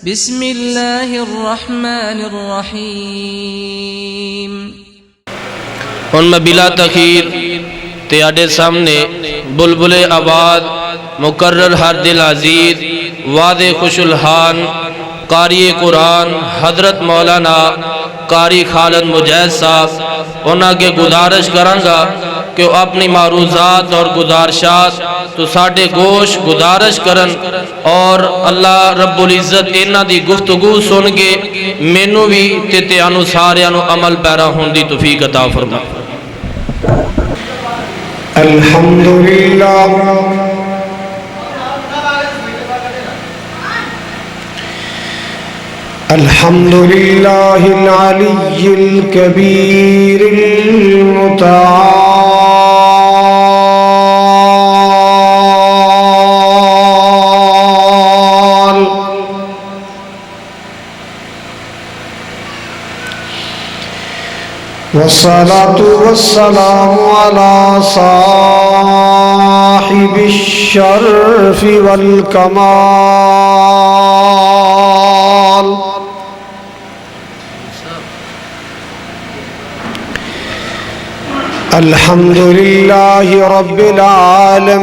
بسم اللہ الرحمن الرحیم۔ ان میں بلا تخیر تیاڈے سامنے بلبل آباد مقرر ہر دل عزیز واضح خوش الحان قاری قرآن حضرت مولانا قاری خالد مجید صاحب انہاں کے گزارش کرانگا کہ وہ اپنی معروضات اور گزارشات تو ساڑھے گوش گزارش کرن اور اللہ رب العزت انہاں دی گفتگو سن کے مینو بھی تے انو ساریانو عمل پیرا ہون دی توفیق عطا فرما۔ الحمدللہ الحمدللہ العلی الکبیر المتعال والصلاة والسلام على صاحب الشرف والکمال الحمدللہ رب العالمین۔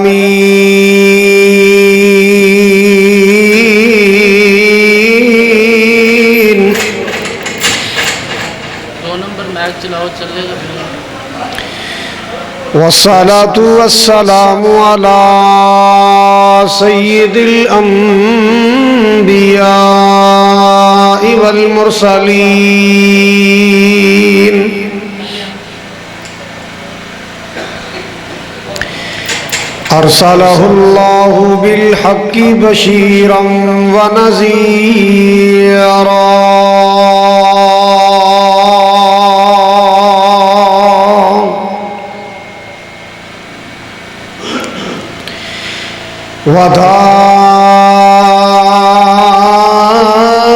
دو نمبر میک چلاؤ چلے گا۔ والصلاة والسلام على سید الانبیاء والمرسلین ارسلہ اللہ بالحق بشیرا ونذیرا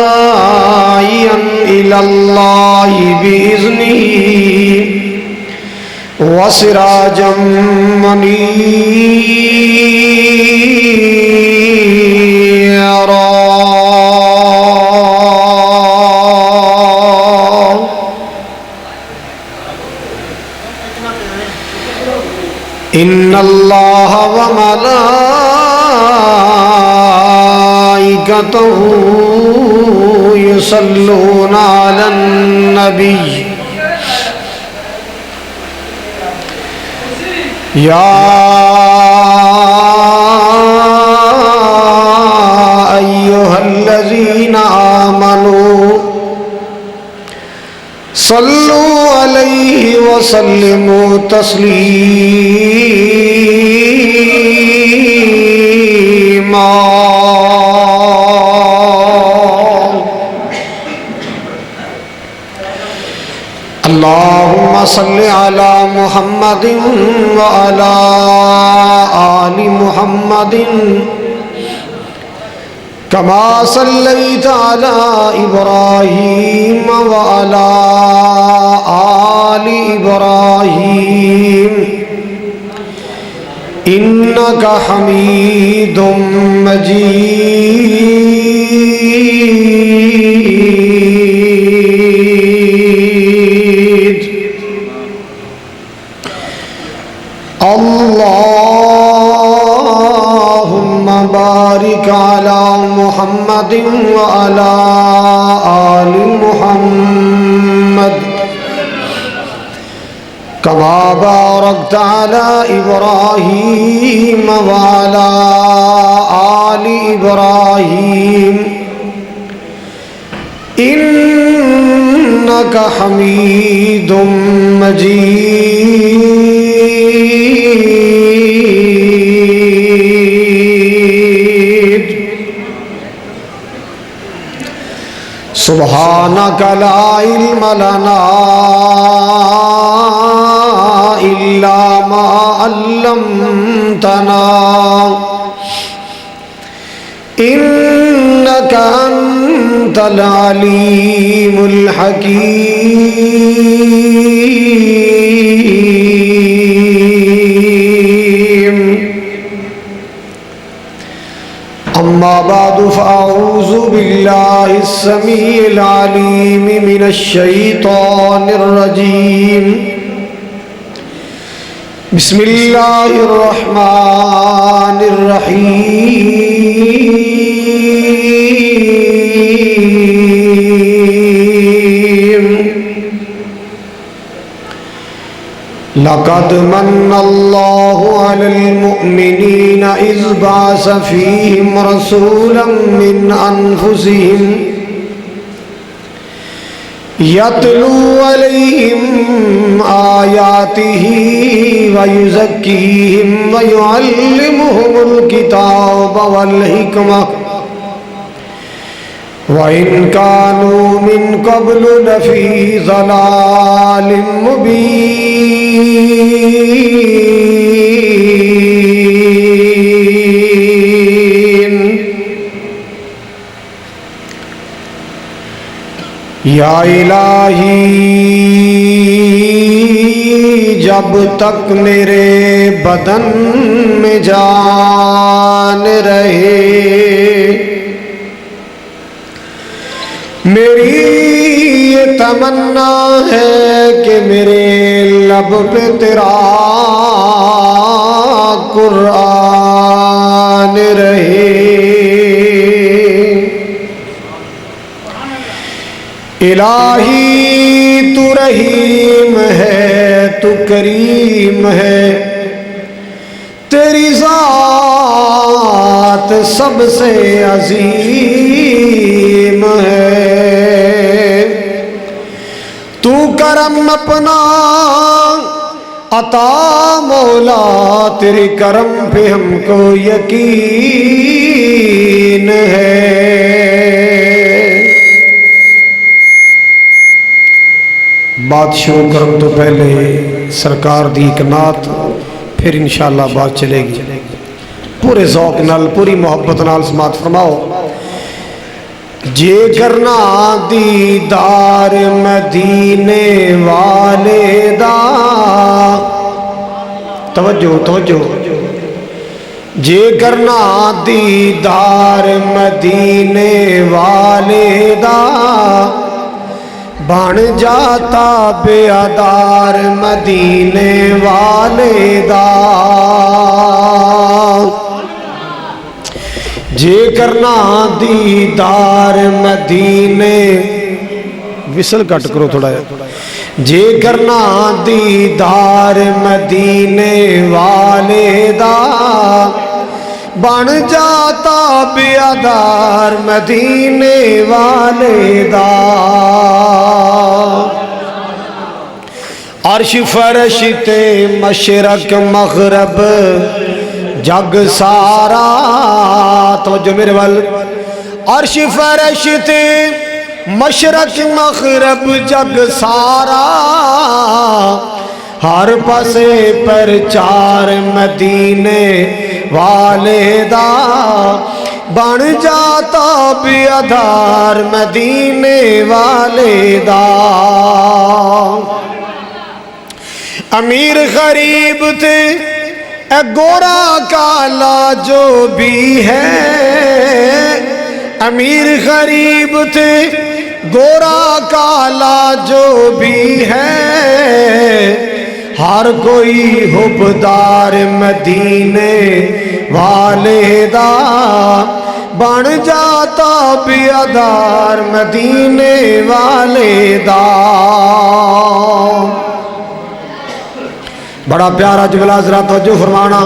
وداعیا الی اللہ بإذنہ وسراجا منیرا۔ ان اللہ وملائکتہ یصلون علی النبی یا ایہا الذین آمنوا صلوا علیہ وسلموا تسلیما۔ اللہم صل علی محمد وعلی آل محمد کما صلیت علی ابراہیم وعلی آل ابراہیم انکا حمید مجید۔ اللہم بارک علی محمد وعلی آل محمد کما بارکت علی ابراہیم وعلی آل ابراہیم انکا حمید مجید۔ سبحانک لا علم لنا الا ما علمتنا انک انت العلیم الحکیم۔ اما أما بعد فأعوذ بالله السميع العليم من الشيطان الرجيم بسم الله الرحمن الرحيم لقد من الله على المؤمنين إذ بعث فيهم رسولا من أنفسهم يتلو عليهم آياته ويزكيهم ويعلمهم الكتاب والحكمة وإن كانوا من قبل لفي ضلال مبين یا الہی جب تک میرے بدن میں جان رہے میری یہ تمنا ہے کہ میرے لب پہ تیرا قرآن رہے الہی تو رحیم ہے تو کریم ہے تیری ذات سب سے عظیم ہے تو کرم اپنا عطا مولا تیرے کرم پہ ہم کو یقین ہے بات شروع کرم تو پہلے سرکار دی ایک نعت پھر انشاءاللہ بات چلے گی پورے ذوق نال پوری محبت نال سماعت فرماؤ جے کرنا دیدار مدینے والے دا توجہ جے کرنا دیدار مدینے والے دا بن جاتا بیادار مدینے والے دا جے کرنا دیدار مدینے وصل کٹ کرو تھوڑا ہے جے کرنا دیدار مدینے والے دا بن جاتا بیادار مدینے والے دا عرش فرش تے مشرق مغرب جگ سارا توجہ میرے وال عرش فرش تے مشرق مغرب جگ سارا ہر پاسے پر چار مدینے والے دا بن جاتا بیادار مدینے والے دا امیر غریب تھے اے گورا کالا جو بھی ہے امیر غریب تھے گورا کالا جو بھی ہے ہر کوئی حبدار مدینے والے دا بن جاتا بیادار مدینے والے دا بڑا پیارا جملہ ذرا توجہ فرمانا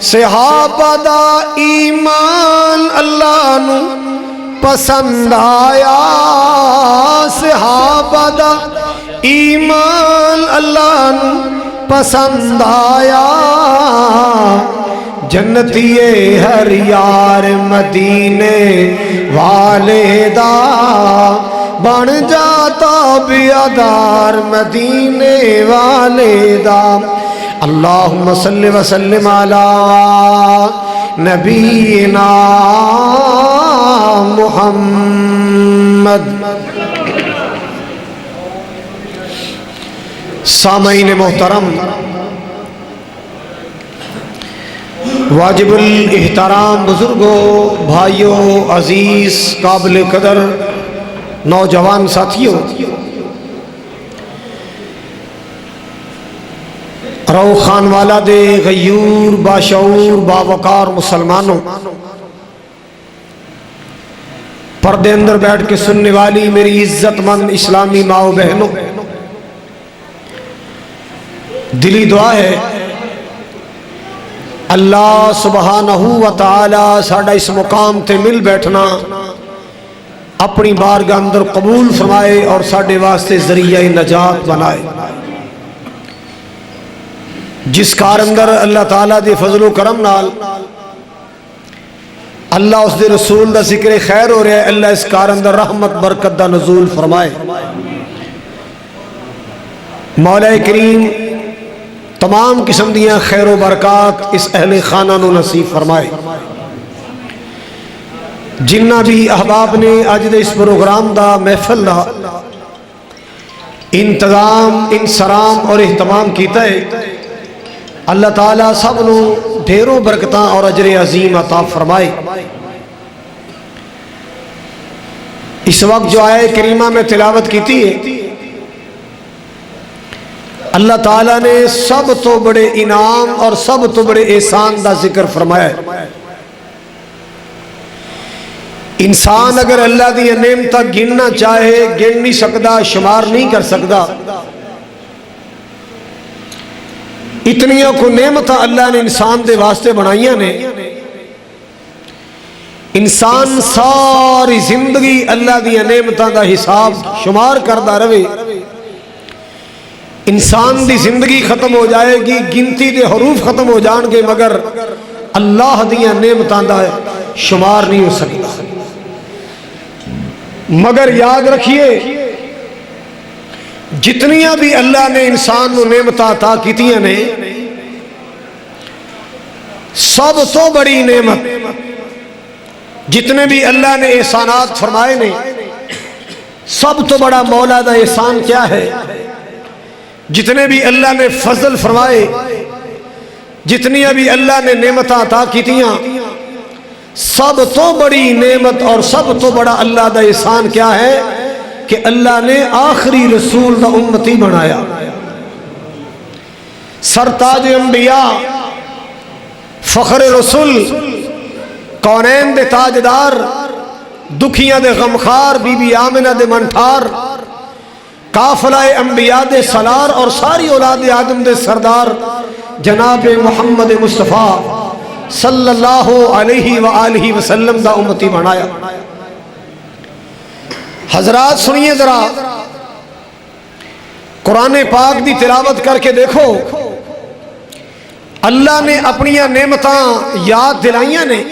صحابہ دا ایمان اللہ نو پسند آیا صحابہ دا ایمان اللہ نو پسند آیا جنتی ہر یار مدینے والے دا بن جاتا بیادار مدینے والے دا اللہم صلی وسلم علی نبینا محمد سامعین محترم واجب الاحترام بزرگوں، بھائیوں، عزیز، قابل قدر نوجوان ساتھیوں، رو خان والا دے غیور باشعور باوقار مسلمانوں، پردے اندر بیٹھ کے سننے والی میری عزت مند اسلامی ماؤ بہنوں، دلی دعا ہے اللہ سبحانہ و تعالی ساڑھا اس مقام تے مل بیٹھنا اپنی بارگاہ اندر قبول فرمائے اور ساڑھے واسطے ذریعہ نجات بنائے۔ جس کار اندر اللہ تعالیٰ دے فضل و کرم نال اللہ اس دے رسول دا ذکر خیر ہو رہا ہے، اللہ اس کار اندر رحمت برکت دا نزول فرمائے۔ مولا کریم تمام قسم دیاں خیر و برکات اس اہل خانہ نو نصیب فرمائے۔ جنہ بھی احباب نے آج دے اس پروگرام دا محفل دا انتظام انصرام اور اہتمام کیتا ہے، اللہ تعالیٰ سب نو ڈھیروں برکتاں اور اجر عظیم عطا فرمائے۔ اس وقت جو آئے کریمہ میں تلاوت کیتی ہے، اللہ تعالیٰ نے سب تو بڑے انعام اور سب تو بڑے احسان دا ذکر فرمایا ہے۔ انسان اگر اللہ دی نعمتاں گننا چاہے گن نہیں سکتا، شمار نہیں کر سکتا۔ اتنیوں کو نعمتاں اللہ نے انسان دے واسطے بنائیاں نے، انسان ساری زندگی اللہ دی نعمتاں دا حساب شمار کردہ رہے، انسان دی زندگی ختم ہو جائے گی، گنتی دے حروف ختم ہو جان گے، مگر اللہ دی نعمتاں دا شمار نہیں ہو سکتا۔ مگر یاد رکھیے جتنیاں بھی اللہ نے انسان نو نعمتاں عطا کیتیاں نے، سب تو بڑی نعمت جتنے بھی اللہ نے احسانات فرمائے نے، سب تو بڑا مولا دا احسان کیا ہے؟ جتنے بھی اللہ نے فضل فرمائے، جتنی بھی اللہ نے نعمتاں عطا کیتیاں، سب تو بڑی نعمت اور سب تو بڑا اللہ دا احسان کیا ہے کہ اللہ نے آخری رسول دا امتی بنایا، سرتاج انبیاء، فخر رسول، کونین دے تاجدار، دکھیاں دے غمخار، بی بی آمنہ دے منٹھار، قافلہ انبیاء دے سالار اور ساری اولاد آدم دے سردار جناب محمد مصطفیٰ صلی اللہ علیہ وآلہ وسلم دا امتی بنایا۔ حضرات سنیے ذرا، قرآن پاک دی تلاوت کر کے دیکھو، اللہ نے اپنی نعمتاں یاد دلائیاں نے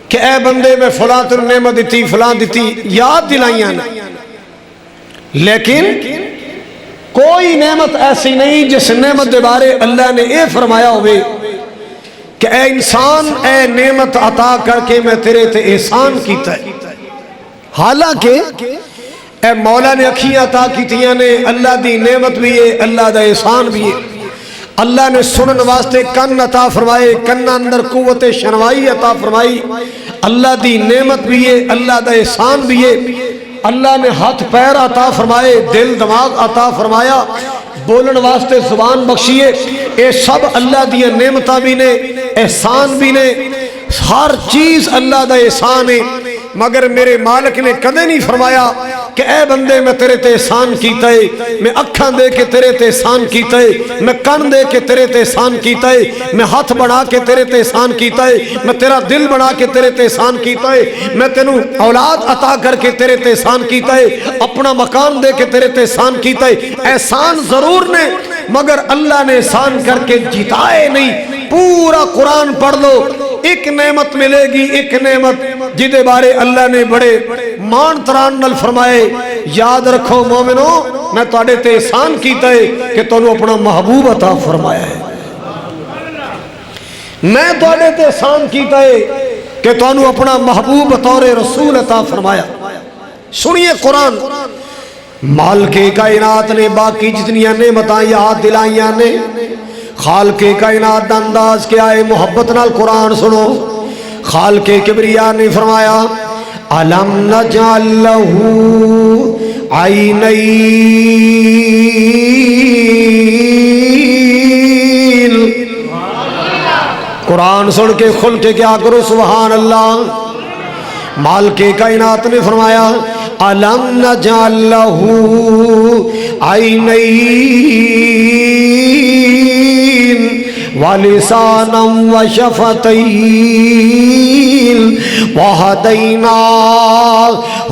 کہ اے بندے میں فلاں تر نعمت دیتی فلاں دیتی، یاد دلائیاں نے، لیکن کوئی نعمت ایسی نہیں جس نعمت دے بارے اللہ نے اے فرمایا ہوئے کہ اے انسان اے نعمت عطا کر کے میں تیرے تے احسان کیتا ہے۔ حالانکہ اے مولا نے اکھیاں عطا کیتیاں نے، اللہ دی نعمت بھی ہے، اللہ دا احسان بھی ہے۔ اللہ نے سنن واسطے کن عطا فرمائے، کن اندر قوت شنوائی عطا فرمائی، اللہ دی نعمت بھی ہے، اللہ دا احسان بھی ہے۔ اللہ نے ہاتھ پیر عطا فرمائے، دل دماغ عطا فرمایا، بولن واسطے زبان بخشیے، اے سب اللہ دی نعمتاں بھی نے، احسان بھی نے، ہر چیز اللہ دا احسان ہے۔ مگر میرے مالک نے کدے نہیں فرمایا کہ اے بندے میں تیرے تے احسان کیتا ہے، میں اکھاں دے کے تیرے تے احسان کیتا ہے، میں کن دے کے تیرے تے احسان کیتا ہے، میں ہاتھ بنا کے تیرے تے احسان کیتا ہے، میں تیرا دل بنا کے تیرے تے احسان کیتا ہے، میں تینوں اولاد عطا کر کے تیرے تے احسان کیتا ہے، اپنا مکان دے کے تیرے تے احسان کیتا ہے۔ احسان ضرور نے، مگر اللہ نے احسان کر کے جتائے نہیں۔ پورا قرآن پڑھ لو، ایک نعمت ملے گی، ایک نعمت جدے بارے اللہ نے بڑے مان تران نل فرمائے، یاد رکھو مومنو میں تواڈے تے احسان کیتا ہے کہ تانوں اپنا محبوب عطا فرمایا ہے۔ میں تواڈے تے احسان کیتا ہے کہ تانوں اپنا محبوب بطور رسول عطا فرمایا۔ سنیے قرآن، مالک کائنات نے باقی جتنی نعمتاں یاد دلائیاں نے، خالق کائنات دا انداز کیا ہے؟ محبت نال قرآن سنو. خالق کبریا نے فرمایا الم نجعل لہ عینین. قرآن سن کے کھل کے کیا کرو سبحان اللہ. مالک کائنات نے فرمایا الم نجعل لہ عینین ولسانا وشفتین وہدیناہ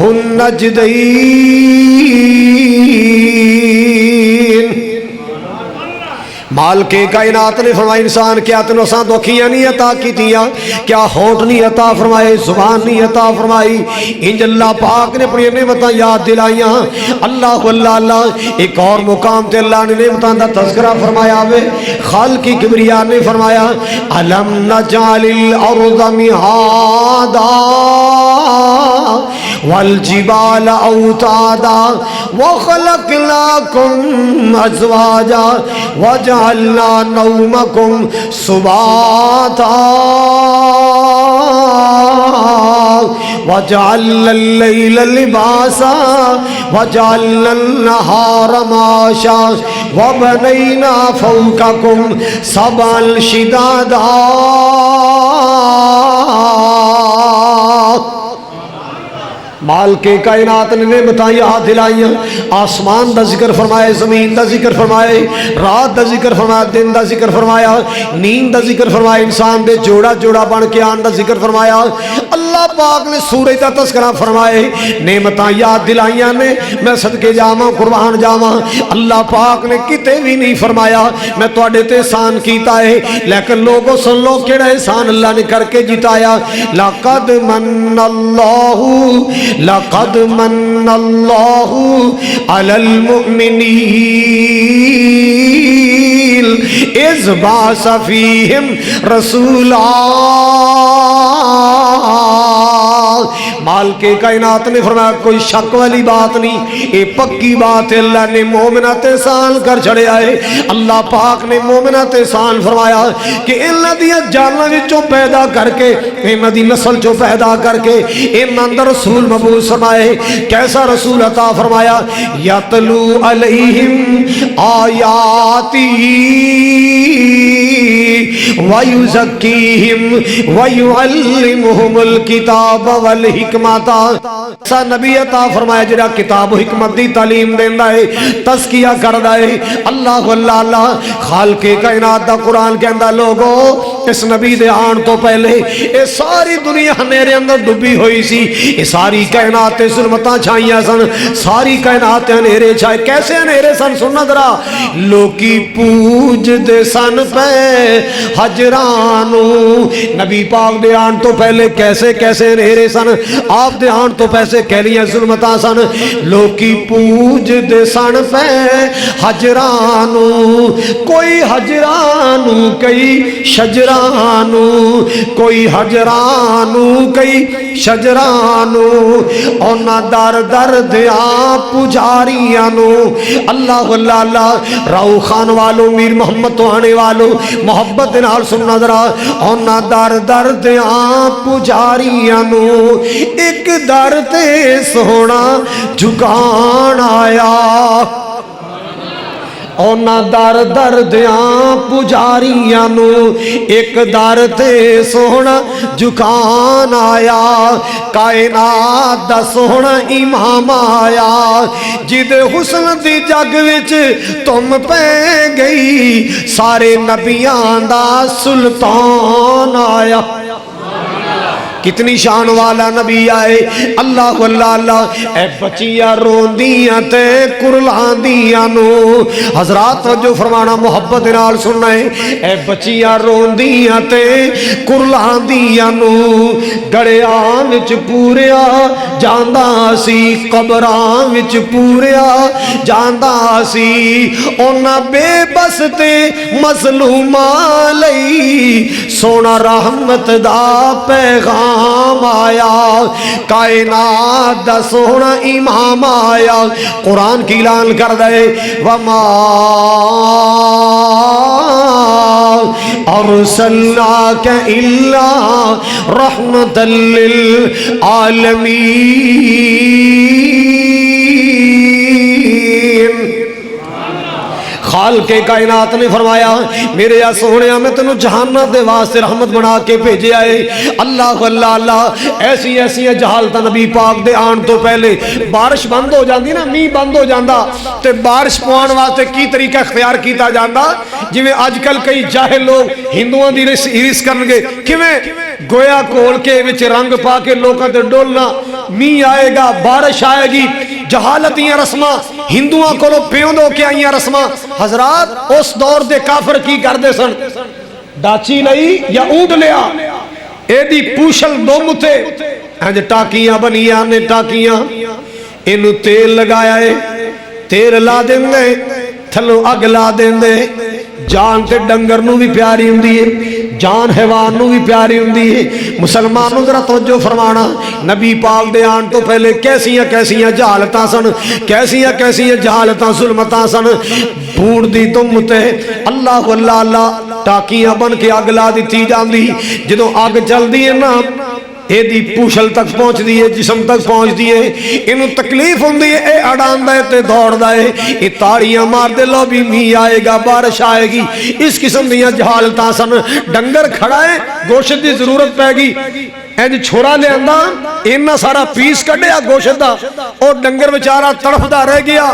النجدین. مالک کائنات نے فرمایا انسان کیا تینوں اساں تو اکھیاں نہیں عطا کیتیاں؟ کیا ہونٹ نہیں عطا فرمائے؟ زبان نہیں عطا فرمائی؟ انج اللہ پاک نے اپنی نعمتاں یاد دلائیاں. اللہ اللہ اللہ. ایک اور مقام تے اللہ نے نعمتاں دا تذکرہ فرمایا ہوئے. خالق کبریا نے فرمایا الم نجعل الارض مہادا والجبال اوتادا وخلقناکم ازواجا وجعلنا نومکم سباتا وجعلنا اللیل لباسا وجعلنا النہار معاشا وبنینا فوقکم سبعا شدادا. مالک کائنات نے نعمتاں یاد دلائیاں. آسمان دا ذکر فرمائے، زمین دا ذکر فرمائے، رات دا ذکر فرمایا، دن دا ذکر فرمایا، نیند دا ذکر فرمایا، انسان دے جوڑا جوڑا بن کے آن دا ذکر فرمایا. اللہ پاک نے سورج دا تذکرہ فرمائے، نعمتاں یاد دلائیاں نے. میں صدقے جاواں قربان جاواں، اللہ پاک نے کتے بھی نہیں فرمایا میں تواڈے تے احسان کیتا ہے. لیکن لوگوں سن لو کیڑا احسان اللہ نے کر کے جتایا. لقد من اللہ لقد من اللہ علی المؤمنین اذ بعث فیہم رسولا. مالک کائنات نے فرمایا کوئی شک والی بات نہیں، یہ پکی بات ہے. اللہ نے مومنات احسان کر چھڑیا ہے. اللہ پاک نے مومنات احسان فرمایا کہ انہاں دی جاناں وچوں پیدا کر کے، انہاں دی نسل چوں پیدا کر کے انہاں اندر رسول مبعوث فرمائے. کیسا رسول عطا فرمایا؟ یتلو علیہم آیاتی وَيُزَكِّيهِمْ وَيُعَلِّمُهُمُ الْكِتَابَ وَالْحِكْمَةَ. سا نبی عطا فرمایا جڑا کتاب و حکمت دی تعلیم دیندا ہے، تزکیہ کردا ہے. اللہ اللہ اللہ. خالق کائنات دا قرآن کہندا لوگو اس نبی دے آن تو پہلے اے ساری دنیا ہنیرے اندر ڈوبی ہوئی سی. اے ساری کائنات تے ظلمتاں چھائیاں سن، ساری کائنات ہنیرے چھائے. کیسے ہنیرے سن سننا ذرا. لوکی پوج دے سن پہ حجرانو. نبی پاک دے آن تو پہلے کیسے کیسے ہنیرے سن. آپ دے آن تو پیسے کہلیاں ظلمتاں سن. لوکی پوج دے سن پہ حجرانو. کوئی حجرانو کئی شجرانو، کوئی حجرانو کئی شجرانو. اونا در در دیاں پجاریانو. اللہ اللہ اللہ. راؤ خان والو، میر محمد تو آنے والو محبت نال سننا ذرا. اونا در در دیاں پجاریانو ایک در تے سونا جھکان آیا. اونا در در دیاں پجاریاں نو ایک در تے سونا جھکان آیا. کائنات دا سونا امام آیا. جد حسن دی جگ وچ تم پہ گئی، سارے نبیان دا سلطان آیا. کتنی شان والا نبی آئے. اللہ اللہ اللہ. اے بچیاں روندیاں تے کرلاندیاں نو. حضرات جو فرمانا محبت نال سننا ہے. اے بچیاں روندیاں تے کرلاندیاں نو. گڑیاں وچ پوریا جاندا سی، قبراں وچ پوریا جاندا سی. اونا بے بس تے مظلوماں لئی سونا رحمت دا پیغام آیا. کائنات دا سونا امام آیا. قرآن کی اعلان کر دے وما ارسلناک الا رحمتا للعالمین۔ خالق کائنات نے فرمایا میرے یا سونیا میں تینوں جہانت دے واسطے رحمت بنا کے بھیجے آئے۔ اللہ اللہ اللہ، ایسی ایسی جہالت نبی پاک دے آن تو پہلے بارش بند ہو جاندی نا، می بند ہو جاندہ تے بارش پوان واسطے کی طریقہ اختیار کیتا جاندہ، جویں آج کل کئی جاہل لوگ ہندوان دی ریس کرنگے کیویں گویا کول کے وچ رنگ پا کے لوکاں تے ڈولنا، می آئے گا بارش آئے گی، جہالتیاں رسمہ ہندوان کو لو پیوندوں کے آئیاں رسمہ۔ حضرات اس دور دے کافر کی کر دے سن، ڈاچی لئی یا اونٹ لیا، ایدی پوشل دوم تھے، انج ٹاکیاں بنیاں نے، ٹاکیاں انہوں تیل لگایا ہے، تیل لا دیں دے، تھلو اگ لا دیں دے، جان تے ڈنگر نو بھی پیاری ہوں دیئے، جان حیوان نو بھی پیاری ہوں دیئے۔ مسلمانوں ذرا توجہ فرمانا، نبی پاک دے آن تو پہلے کیسیاں کیسیاں جہالتاں سن، کیسیاں کیسیاں جہالتاں ظلمتاں سن۔ بھوڑ دی دم تے اللہ اللہ اللہ ٹاکیاں بن کے اگ لا دیتی جاندی، جدوں اگ چل دیئے نا اے دی پوشل تک پہنچ دیئے، جسم تک پہنچ دیئے، انہوں تکلیف ہوں دیئے، اے اڑان دائے تے دوڑ دائے، اے تاڑیاں مار دے لو بھی می آئے گا، بارش آئے گی۔ اس قسم دیاں جہالتاں سن۔ ڈنگر کھڑا ہے، گوشت دی ضرورت پہ گی، اینج چھوڑا لے اندہ انہا سارا پیس کڑیا گوشت دا، اور ڈنگر بچارہ تڑف دا رہ گیا،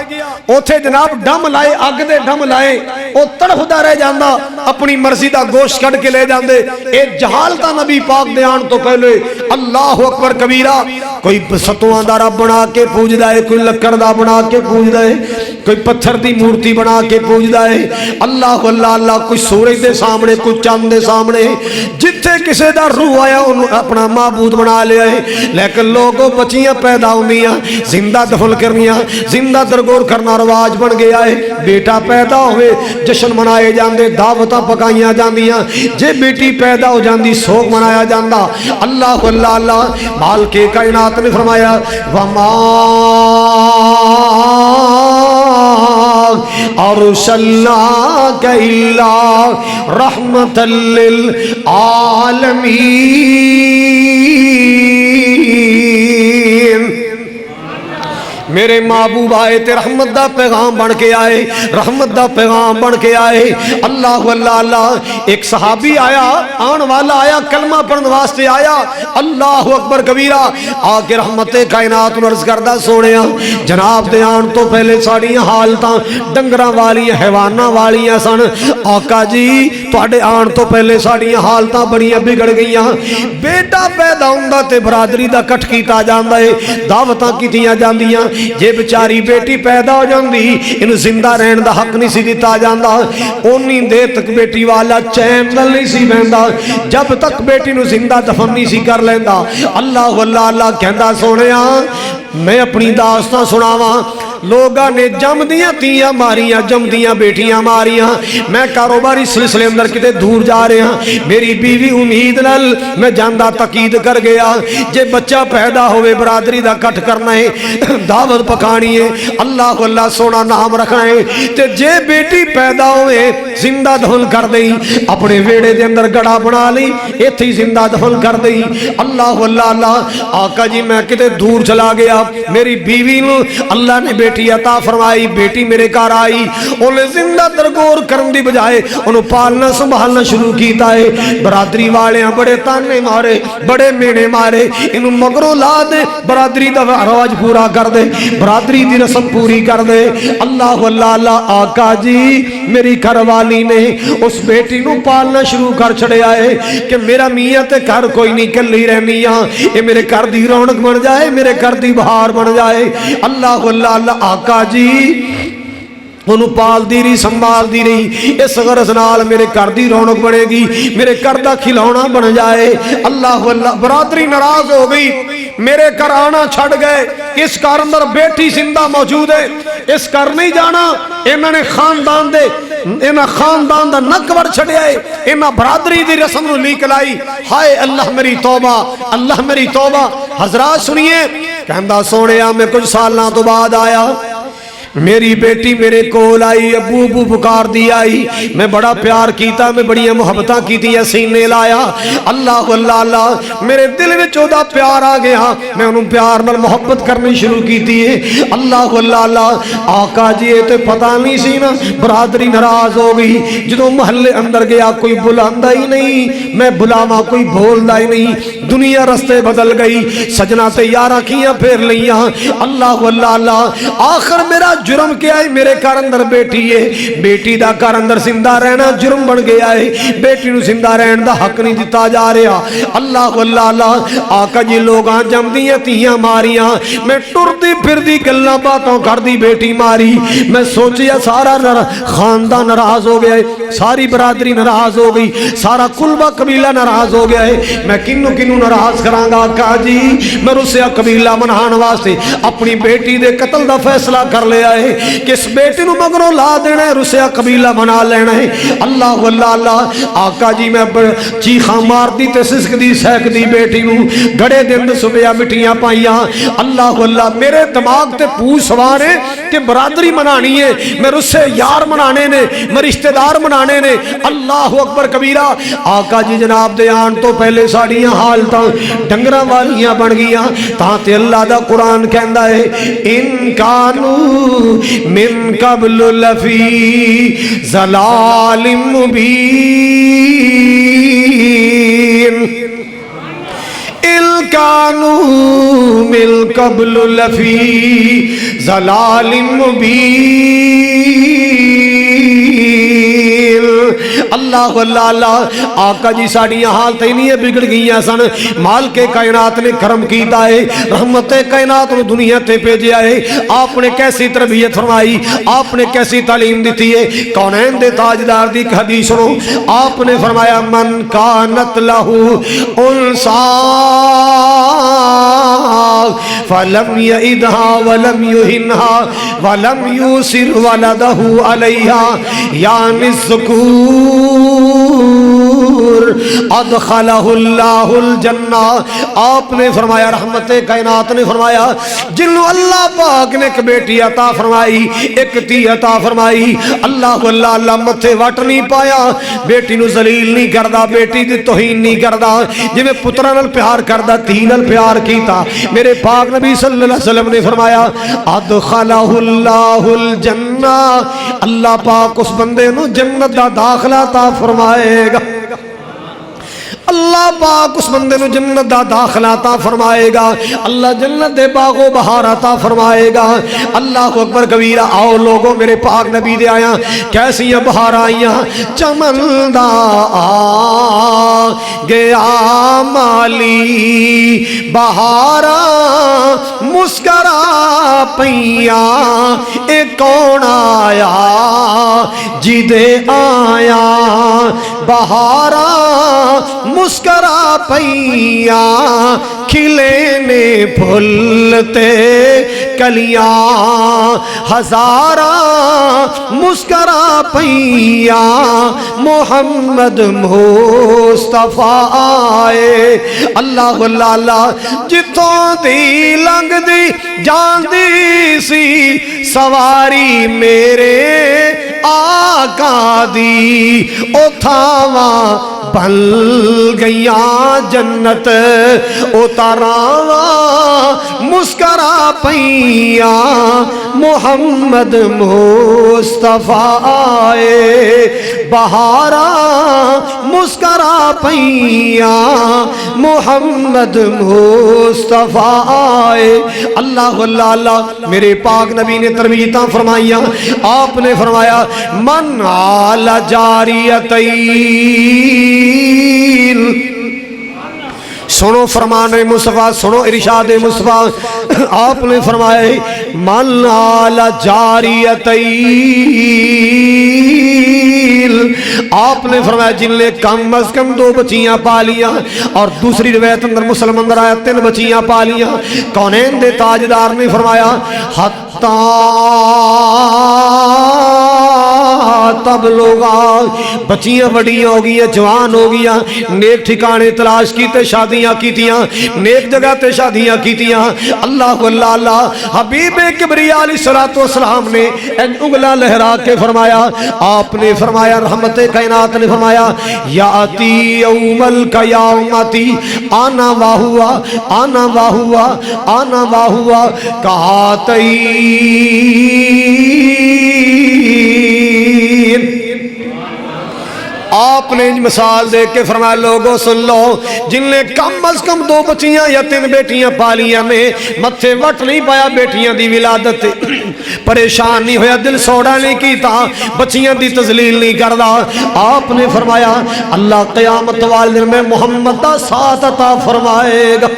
اوتھے جناب ڈم لائے، آگ دے ڈم لائے، او تڑف دا رہ جاندہ، اپنی مرضی دا گوشت کڑ کے لے جاندے۔ اے جہالتہ نبی پاک دیان تو پہلے اللہ اکبر کبیرہ، کوئی ستوان دارہ بنا کے پوج دائے، کوئی لکردہ بنا کے پوج دائے، کوئی پتھر دی مورتی بنا کے پوج دائے، اللہ اللہ اللہ، کوئی سورج دے سامنے، کوئی چاند دے سامنے، جتھے کسے دا روح آیا انہوں اپنا معبود بنا لے آئے۔ لیکن لوگوں بچیاں پیدا ہوندیاں، زندہ دفن کرنیاں، زندہ درگور کرنا رواج بن گیا ہے۔ بیٹا پیدا ہوئے جشن منائے جاندے، دعوتاں پکائیاں جاندیاں، جے بیٹی پیدا ہو جاندی سوگ منایا جاندہ۔ اللہ اللہ اللہ، مال کے کائنات نے فرمایا وَمَا أَرْسَلْنَاكَ إِلَّا رَحْمَةً لِلْعَالَمِينَ۔ میرے محبوب آئے تے رحمت دا پیغام بن کے آئے، رحمت دا پیغام بن کے آئے۔ اللہ اللہ اللہ، ایک صحابی آیا، آن والا آیا، کلمہ پڑھن واسطے آیا، اللہ اکبر کبیرہ، آکے رحمت کائنات عرض کردہ سونیا جناب دے آن تو پہلے ساڑیاں حالتاں ڈنگراں والیاں حیواناں والیاں سن۔ آقا جی تواڈے آن تو پہلے ساڑیاں حالتاں بڑیاں بگڑ گئیاں، بیٹا پیدا ہوندہ تے برادری دا کٹ کیتا جاندہ ہے، دعوتاں کیتیاں جاندیاں، جے بچاری بیٹی پیدا ہو جاندی انہوں زندہ رہن دا حق نہیں سی دیتا جاندہ، اونی دے تک بیٹی والا چین دل نہیں سی بہندہ جب تک بیٹی نو زندہ دفن نہیں سی کر لیندہ۔ اللہ اللہ اللہ کہندہ سونیا میں اپنی داستان سناواں، لوگاں نے جم دیاں تیاں ماریاں، جم دیاں بیٹیاں ماریاں، میں کاروباری سلسلے اندر کتے دور جا رہے ہیں، میری بیوی امید نال میں جاندہ تقید کر گیا، جے بچہ پیدا ہوئے برادری دا کٹ کرنا ہے، دعوت پکانی ہے، اللہ اللہ سونا نام رکھنا ہے، تے جے بیٹی پیدا ہوئے زندہ دفن کر دیں، اپنے ویڑے دے اندر گڑا بنا لی، ایتھی زندہ دفن کر دیں۔ اللہ اللہ اللہ، آقا جی میں کتے دور چلا گیا، میری بیوی نو اللہ نے بیٹی عطا فرمائی، بیٹی میرے کار آئی، انہیں زندہ درگور کرن دی بجائے انہوں پالنا سنبھالنا شروع کیتا ہے۔ برادری والے ہیں بڑے تانے مارے، بڑے مینے مارے، انہوں مگروں لا دے، برادری دا رواج پورا کر دے، برادری دی رسم پوری کر دے۔ اللہ اللہ اللہ، آقا جی میری گھر والی نے اس بیٹی نو پالنا شروع کر چھڑے آئے کہ میرا میاں تے گھر کوئی نہیں کلی رہنیاں، یہ میرے گھر دی رونق بن جائے، میرے گھر دی بہار بن جائے۔ اللہ اللہ اللہ، آقا جی انہوں پال دی رہی، سنبھال دی رہی، اس غرض نال میرے گھر دی رونق بنے گی، میرے گھر دا کھلونا بن جائے۔ اللہ اللہ، برادری ناراض ہو گئی، میرے گھر آنا چھڑ گئے، اس گھر اندر بیٹی زندہ موجود ہے، اس گھر نہیں جانا، انہوں نے خاندان دے انہاں خاندان دا نکور چھڑیا ہے، انہاں برادری دی رسم نو لیک لائی۔ ہائے اللہ میری توبہ، اللہ میری توبہ۔ حضرات سنیے، کہندہ سونے میں کچھ سالوں تو بعد آیا، میری بیٹی میرے کول آئی، ابو ابو پکار دی آئی، میں بڑا پیار کیتا، میں بڑی محبتاں کیتی، سینے لایا، اللہ اللہ اللہ، میرے دل میں چودہ پیار آ گیا، میں انہوں پیار نال محبت کرنی شروع کیتی ہے، اللہ اللہ اللہ۔ آقا جی یہ تو پتہ نہیں سی نا، برادری ناراض ہو گئی، جدوں محلے اندر گیا کوئی بلاندا ہی نہیں، میں بلاواں کوئی بولدا ہی نہیں، دنیا رستے بدل گئی، سجنا تے یاراں کیاں پھیر لیاں، اللہ اللہ اللہ۔ آخر میرا جرم کیا ہے؟ میرے گھر اندر بیٹی ہے، بیٹی دا گھر اندر زندہ رہنا جرم بن گیا ہے، بیٹی نو زندہ رہن دا حق نہیں دیتا جا رہا، اللہ اللہ اللہ۔ آقا جی لوگاں جمدیاں تیاں ماریاں، میں ٹردی پھردی گلاں باتوں کردی بیٹی ماری، میں سوچیا سارا خاندان ناراض ہو گیا ہے، ساری برادری ناراض ہو گئی، سارا قلبہ قبیلہ ناراض ہو گیا ہے، میں کنو کنو ناراض کرانگا؟ آقا جی میں رسیا قبیلہ منہان واسطے اپنی بیٹی دے قتل دا فیصلہ کر لیا ہے، کس بیٹی نو مگروں لا دینا ہے، رسیا قبیلہ بنا لینا ہے، اللہ اللہ اللہ۔ آقا جی میں چیخاں مار دی تے سسک دی سیک دی بیٹی نو، گھڑے دن صبح مٹیاں پائیاں، اللہ اللہ۔ میرے دماغ تے پوچھ سوار ہے کہ برادری منانی ہے، میں رسے یار منانے نے، میں رشتہ دار منانے نے، اللہ اکبر کبیرہ۔ آقا جی جناب دے آن تو پہلے ساڑیاں حالتاں ڈنگراں والیاں بن گیاں، تاں تے اللہ دا قرآن کہندا ہے ان کانو من قبل لفی ضلال مبین، ان کانو من قبل لفی ضلال مبین، اللہ اللہ اللہ۔ آقا جی ساڑیاں حالت ہی نہیں بگڑ گئیاں سن، مالک کائنات نے کرم کیتا ہے، رحمت کائنات نے دنیا تے بھیجیا ہے، آپ نے کیسی تربیت فرمائی، آپ نے کیسی تعلیم دیتی ہے۔ کونین دے تاجدار دی ایک حدیث سنو، آپ نے فرمایا من کانت لہو انسا فلم یعدہا ولم یہنہا ولم یوسر ولدہو علیہا یعنی الذکور ادخلہ اللہ الجنہ۔ آپ نے فرمایا، رحمت کائنات نے فرمایا، جنہوں اللہ پاک نے ایک بیٹی عطا فرمائی، ایک تی عطا فرمائی، اللہ اللہ اللہ متھے وٹ نہیں پایا، بیٹی نو ذلیل نہیں کردا، بیٹی دی توہین نہیں کردا، جی میں پترہ نال پیار کردا تی نال پیار کیتا۔ میرے پاک نبی صلی اللہ علیہ وسلم نے فرمایا ادخلہ اللہ الجنہ، اللہ پاک اس بندے نو جنت دا داخلہ عطا فرمائے گا، اللہ پاک اس بندے نو جنت دا داخلہ عطا فرمائے گا، اللہ جنت دے باغ و بہار عطا فرمائے گا، اللہ اکبر کبیرہ۔ آؤ لوگوں میرے پاک نبی دے آیا کیسی بہار آئیاں، چمن دا آ گیا مالی بہارا مسکرا پیاں، اے کون آیا جدے آیا بہارا مسکرا پیاں، کھلے نے پھولتے کلیاں، ہزارہ مسکرا پیاں، محمد مصطفیٰ آئے، اللہ اللہ اللہ۔ جتوں دی لنگ دی جان دی سی سواری میرے آقا دی، او تھاواں بن گیاں جنت، او تاراواں مسکرا پیاں، محمد مصطفیٰ آئے، بہارا مسکرا پیاں، محمد مصطفیٰ آئے، اللہ اللہ اللہ۔ میرے پاک نبی نے تربیتاں فرمائیاں، آپ نے فرمایا من آل جاریتین، سنو فرمان مصطفیٰ، سنو ارشاد مصطفیٰ، آپ نے فرمایا من آل جاریتین، آپ نے فرمایا جن نے کم از کم 2 بچیاں پالیاں، اور دوسری روایت اندر مسلم اندر آیا 3 بچیاں پالیاں۔ کونین دے تاجدار نے فرمایا حتی تبلغا بچیاں بڑیاں ہو گئی جوان ہو گئی نیک ٹھکانے تلاش کیتے شادیاں کیتیاں نیک جگہ تے شادیاں کیتیاں اللہ اللہ اللہ حبیب کبریا علیہ السلام نے انگلا لہرا کے فرمایا آپ نے فرمایا رحمت کائنات نے فرمایا یاتی یوم القیامتی آنا واہوا آنا واہوا آنا واہوا کہاتئی آپ نے مثال دے کے فرمایا لوگوں سن لو جن نے کم از کم 2 بچیاں یا 3 بیٹیاں پالیاں نے متھے وٹ نہیں پایا بیٹیاں دی ولادت پریشان نہیں ہویا دل سوڑا نہیں کیتا بچیاں دی تذلیل نہیں کردا آپ نے فرمایا اللہ قیامت والے دن میں محمد دا ساتھ عطا فرمائے گا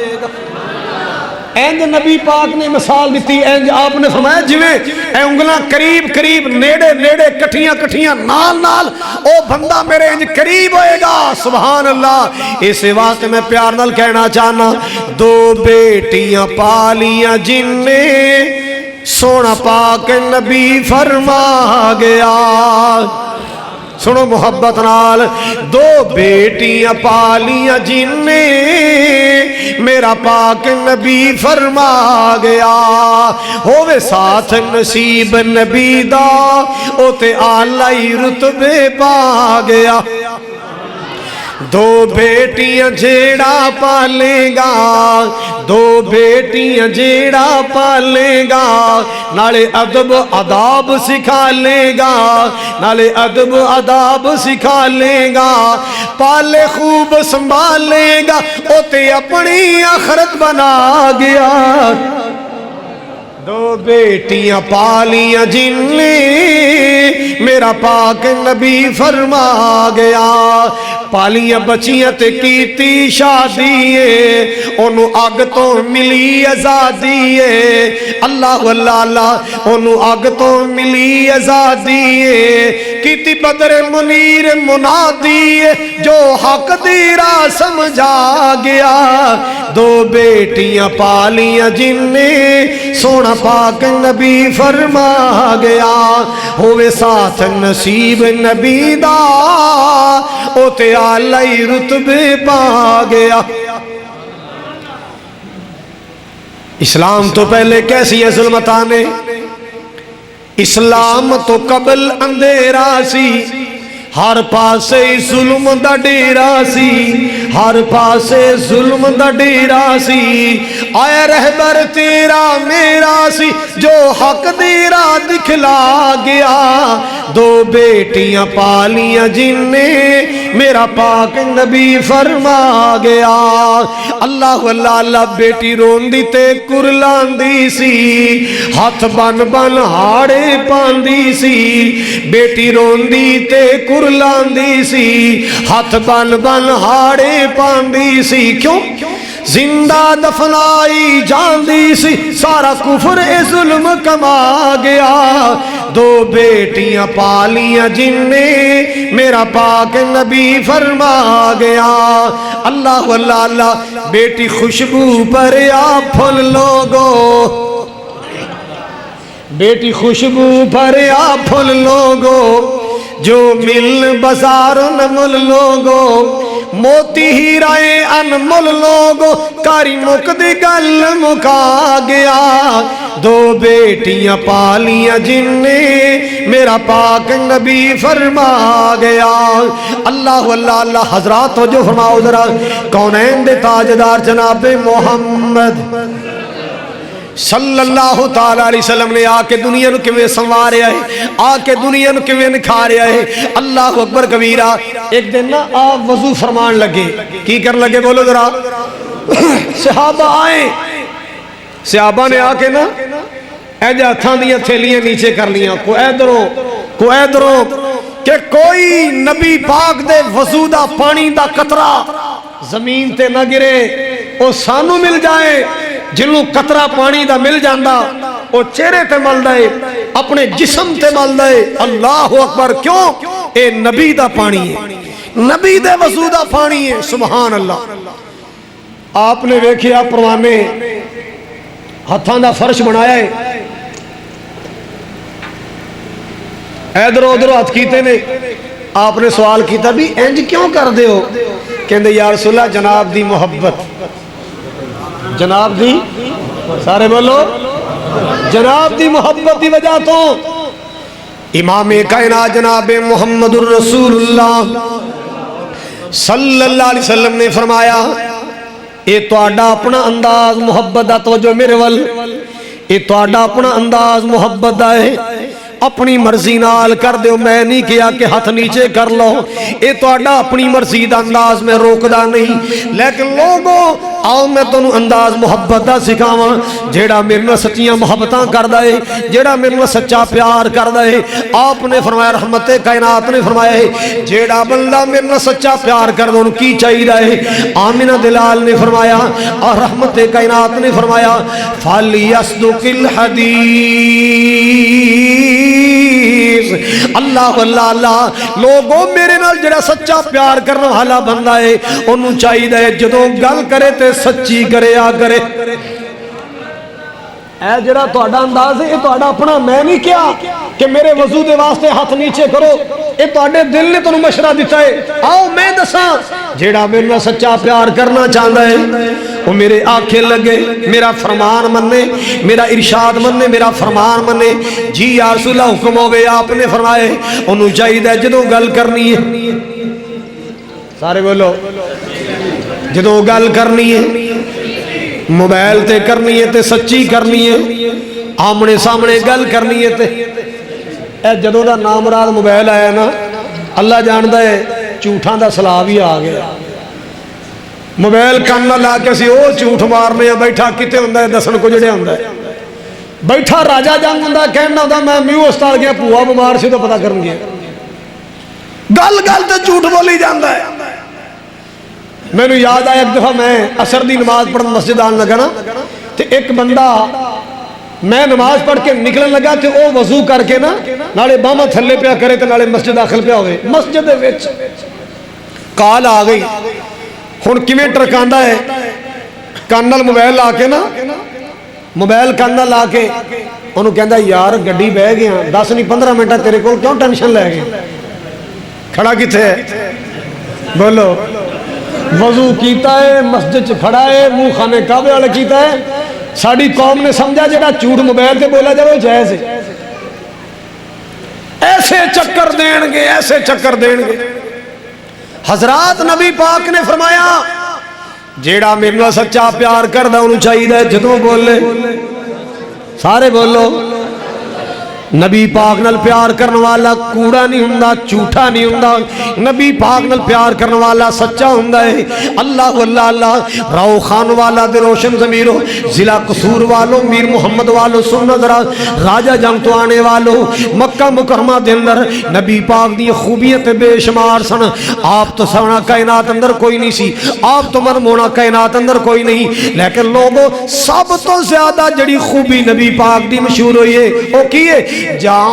اینج نبی پاک نے مثال دیتی اینج آپ نے فرمایا جویں اے انگلاں قریب قریب نیڑے نیڑے کٹھیاں کٹھیاں نال نال او بندہ میرے اینج قریب ہوئے گا سبحان اللہ اس واسطے میں پیار نال کہنا چاہنا 2 بیٹیاں پالیاں جن نے سونا پاک نبی فرما گیا سنو محبت نال 2 بیٹیاں پالیاں جن نے میرا پاک نبی فرما گیا ہووے ساتھ نصیب نبی دا او تے آلائی رتبے پا گیا 2 بیٹیاں جیڑا پالے گا 2 بیٹیاں جیڑا پالے گا نالے ادب اداب سکھا لے گا نالے ادب اداب سکھا لے گا پالے خوب سنبھالے گا او تے اپنی آخرت بنا گیا 2 بیٹیاں پالیاں جن نے میرا پاک نبی فرما گیا پالیاں بچیاں تے کیتی شادی انہوں آگ تو ملی آزادی اللہ اللہ اللہ انہوں آگ تو ملی آزادی کیتی بدر منیر منادی جو حق دی راہ سمجھا گیا 2 بیٹیاں پالیاں جن نے سونا پاک نبی فرما گیا ہوئے ساتھ نصیب نبی دا او تے آلائی رتبے پا گیا اسلام تو پہلے کیسی ہے ظلمتانے اسلام تو قبل اندھیرا سی ہر پاسے ظلم دا ڈیرا سی ہر پاسے ظلم دا ڈیرا سی آئے رہبر تیرا میرا سی جو حق دیرا دکھلا گیا 2 بیٹیاں پالیاں جن نے میرا پاک نبی فرما گیا اللہ اللہ اللہ بیٹی رون دی تے کرلان دی سی ہاتھ بن بن ہاڑے پاندی سی بیٹی رون دی تے کرلان دی سی ہاتھ بن بن ہاڑے پاندی سی کیوں زندہ دفنائی جان دی سی سارا کفر ظلم کما گیا 2 بیٹیاں پالیاں جن نے میرا پاک نبی فرما گیا اللہ اللہ اللہ بیٹی خوشبو پر آپ پھل لوگو بیٹی خوشبو پر آپ پھل لوگو جو مل بازار نمل لوگو موتی ہیرائے انمول لوگو کاری مکدی گل مکا گیا 2 بیٹیاں پالیاں جن نے میرا پاک نبی فرما گیا اللہ اللہ اللہ حضرات جو فرماؤ ذرا کونین دے تاجدار جناب محمد صلی اللہ تعالیٰ علیہ وسلم نے آکے دنیا نو کیویں سنوارے آئے آکے دنیا نو کیویں نکھارے آئے اللہ اکبر کبیرہ ایک دن نا آپ وضو فرمان لگے کی کر لگے بولو ذرا صحابہ آئے صحابہ نے آکے نا ایجا ہتھاں دیاں تھیلیاں نیچے کر لیاں کو ایدرو کہ کوئی نبی پاک دے وضو دا پانی دا قطرہ زمین تے نہ گرے او سانو مل جائے جنوں قطرہ پانی دا مل جاندہ او چہرے تے مل دائے اپنے جسم تے مل دائے اللہ اکبر کیوں اے نبی دا پانی ہے نبی دے وضو دا پانی ہے سبحان اللہ آپ نے ویکھیا پروانے ہتھاں دا فرش بنایا ہے ادھر ادھر ہاتھ کیتے نے. آپ نے سوال کیتا بھی انج کیوں کر دے ہو؟ کہندے یا رسول اللہ جناب دی محبت, جناب دی, سارے بولو, جناب دی محبت دی وجہ تو امام کائنات جناب محمد الرسول اللہ صلی اللہ علیہ وسلم نے فرمایا اے تہاڈا اپنا انداز محبت دا, توجہ میرے ول, اے تہاڈا اپنا انداز محبت دا ہے, اپنی مرضی نال کر دیو, میں نہیں کیا کہ ہاتھ نیچے کر لو, اے تہاڈا اپنی مرضی دا انداز میں روکدا نہیں. لیکن لوگوں آؤ میں تانوں انداز محبت دا سکھاواں جیڑا میرے نال سچیاں محبتاں کردا ہے, جیڑا میرے نال سچا پیار کردا ہے. آپ نے فرمایا, رحمت کائنات نے فرمایا ہے جیڑا بندہ میرے نال سچا پیار کردا اونوں کی چاہیدا ہے. آمنہ دلال نے فرمایا اور رحمت کائنات نے فرمایا فَلْيَصْدُقِ الْحَدِيث, اللہ اللہ اللہ, لوگوں میرے نال جڑا سچا پیار کرنے والا بندہ ہے انہوں چاہیے جدوں گل کرے تے سچی کرے آ کرے. اے جڑا تہاڈا انداز ہے یہ تہاڈا اپنا, میں نہیں کیا کہ میرے وضو دے واسطے ہاتھ نیچے کرو, یہ تہاڈے دل نے تانوں مشورہ دیتا ہے. آؤ میں دساں جیڑا میرے نال سچا پیار کرنا چاہندا ہے وہ میرے آنکھیں لگے, میرا فرمان منے, میرا ارشاد منے, میرا فرمان منے. جی یا رسول اللہ حکم ہوے, آپ نے فرمائے انہوں چاہیے جدوں گل کرنی ہے, سارے بولو, جدوں گل کرنی ہے موبائل تے کرنی ہے تے سچی کرنی ہے, آمنے سامنے گل کرنی ہے تے اے جدوں دا نام مراد موبائل آیا نا, اللہ جاندا ہے جھوٹاں دا سلاح بھی آ گیا. موبائل کان نہ لا کے اسی او جھوٹ مارنے ہیں, بیٹھا کتے ہوندا ہے دسن کو جڑے ہوندا ہے, بیٹھا راجا جنگ ہوندا کہنا ہوندا میں میو ہسپتال گیا بھوا بیمار سی تو پتہ کرن گیا, گل گل تے جھوٹ بولی جاندا ہے. میں نے یاد آیا ایک دفعہ میں عصر دی نماز پڑھن مسجد آن لگا نا, تے ایک بندہ میں نماز پڑھ کے نکلن لگا تے او وضو کر کے نا نالے باہماں تھلے پیا کرے تے نالے مسجد داخل پیا ہوئے. مسجد دے وچ کال آ گئی, ہن کیویں ٹرکاندا ہے, کان نال موبائل لا کے نا, موبائل کان نال لا کے انہوں کہندا یار گڈی بہ گیا 10 نہیں 15 منٹ تیرے کول کیوں ٹینشن لے گئے, کھڑا کتے ہے بولو, وضو کیتا ہے مسجد کھڑا ہے, منہ خانے کعبے والے کیتا ہے. ساڑی قوم نے سمجھا جڑا جھوٹ موبائل تے بولا جائے وہ جائز ہے. ایسے چکر دین گے, ایسے چکر دین گے. حضرات نبی پاک نے فرمایا جیڑا میرے نال سچا پیار کردا انہوں چاہیے جدوں بولے, سارے بولو, نبی پاک نال پیار کرنے والا کوڑا نہیں ہوندا, جھوٹا نہیں ہوندا. نبی پاک نال پیار کرنے والا سچا ہوندا ہے. اللہ اللہ اللہ, راؤ خان والا دے روشن ضمیرو, ضلع قصور والو, میر محمد والو, سننا ذرا راجہ جنگ تو آنے والو, مکہ مکرمہ دے اندر نبی پاک دی خوبیاں تے بے شمار سن. آپ تو سونا کائنات اندر کوئی نہیں سی, آپ تو مرمونا کائنات اندر کوئی نہیں, لیکن لوگوں سب تو زیادہ جڑی خوبی نبی پاک دی مشہور ہوئی ہے وہ کی ہے, جاء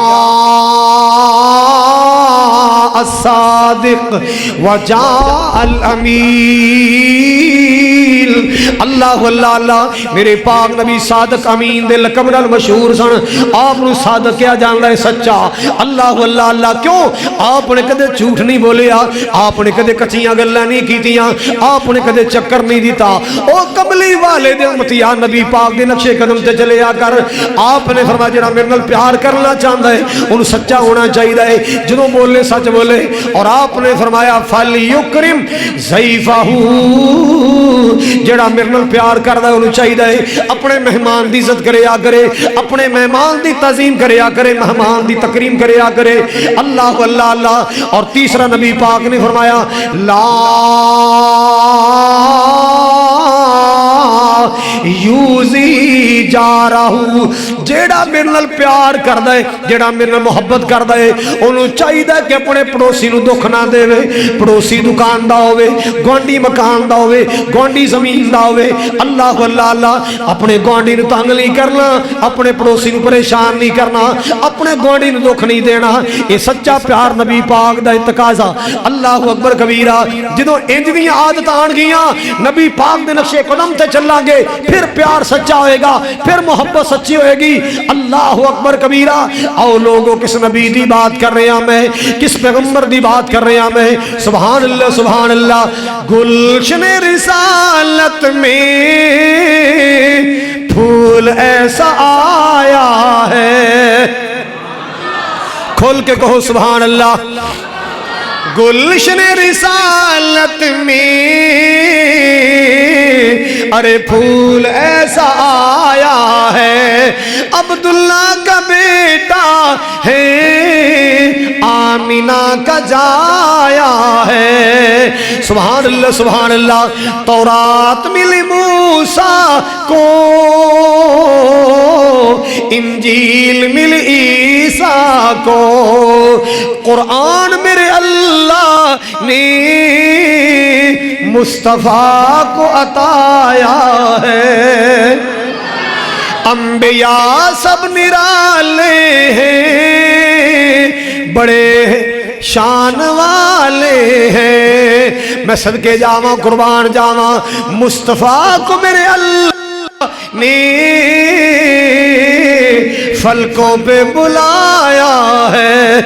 الصادق وجاء الامین. اللہ اللہ اللہ, میرے پاک نبی صادق امین دے لقب نال مشہور سن. آپ نے صادق کیا جاندا ہے سچا. اللہ اللہ اللہ, کیوں آپ نے کدے جھوٹ نہیں بولیا, آپ نے کدے کچیاں گلاں نہیں کیتیاں, آپ نے کدے چکر نہیں دیتا. او قبلی والے دے امتیاں نبی پاک دے نقشے قدم تے چلے آ کر. آپ نے فرمایا جڑا میرے نال پیار کرنا چاہتا ہے انہوں سچا ہونا چاہیے ہے, جنہوں بولے سچ بولے. اور آپ نے فرمایا فَلْيُكْرِمْ ضَيْفَهُ, جڑا میرے نال پیار کردا ہے انہوں چاہیے ہے اپنے مہمان دی عزت کرے آ کرے, اپنے مہمان دی تعظیم کرے آ کرے, مہمان دی تکریم کرے آ کرے. اللہ اللہ اللہ. اور تیسرا نبی پاک نے فرمایا لا یوزی جارہو, جیڑا میرے نال پیار کردا ہے, جیڑا میرے نال محبت کردا ہے انہوں چاہیے کہ اپنے پڑوسی نو دکھ نہ دے. پڑوسی دکان دا ہوئے, گوانڈی مکان دا ہوئے, گوانڈی زمین دا ہوئے. اللہ اللہ اللہ, اپنے گوانڈی نو تنگ نہیں کرنا, اپنے پڑوسی نو پریشان نہیں کرنا, اپنے گوانڈی نو دکھ نہیں دینا. یہ سچا پیار نبی پاک دا تقاضا. اللہ اکبر کبیرہ. جدوں انج دیاں عادتاں آن گیاں نبی پاک دے نقشے قدم تے چلیں گے, پھر پیار سچا ہوئے گا, پھر محبت سچی ہوئے گی. اللہ اکبر کبیرہ. او لوگوں کس نبی دی بات کر رہے ہیں میں, کس پیغمبر دی بات کر رہے ہیں میں. سبحان اللہ سبحان اللہ. گلشن رسالت میں پھول ایسا آیا ہے, کھول کے کہو سبحان اللہ. گلشن رسالت میں ارے پھول ایسا آیا ہے, عبداللہ کا بیٹا ہے, آمینہ کا جایا ہے. سبحان اللہ سبحان اللہ. تورات ملی موسیٰ کو, انجیل ملی عیسیٰ کو, قرآن میرے اللہ نے مصطفیٰ کو عطایا ہے. انبیاء سب نرالے ہیں, بڑے شان والے ہیں. میں صدقے جاواں قربان جاواں, مصطفیٰ کو میرے اللہ نے فلکوں پہ بلایا ہے.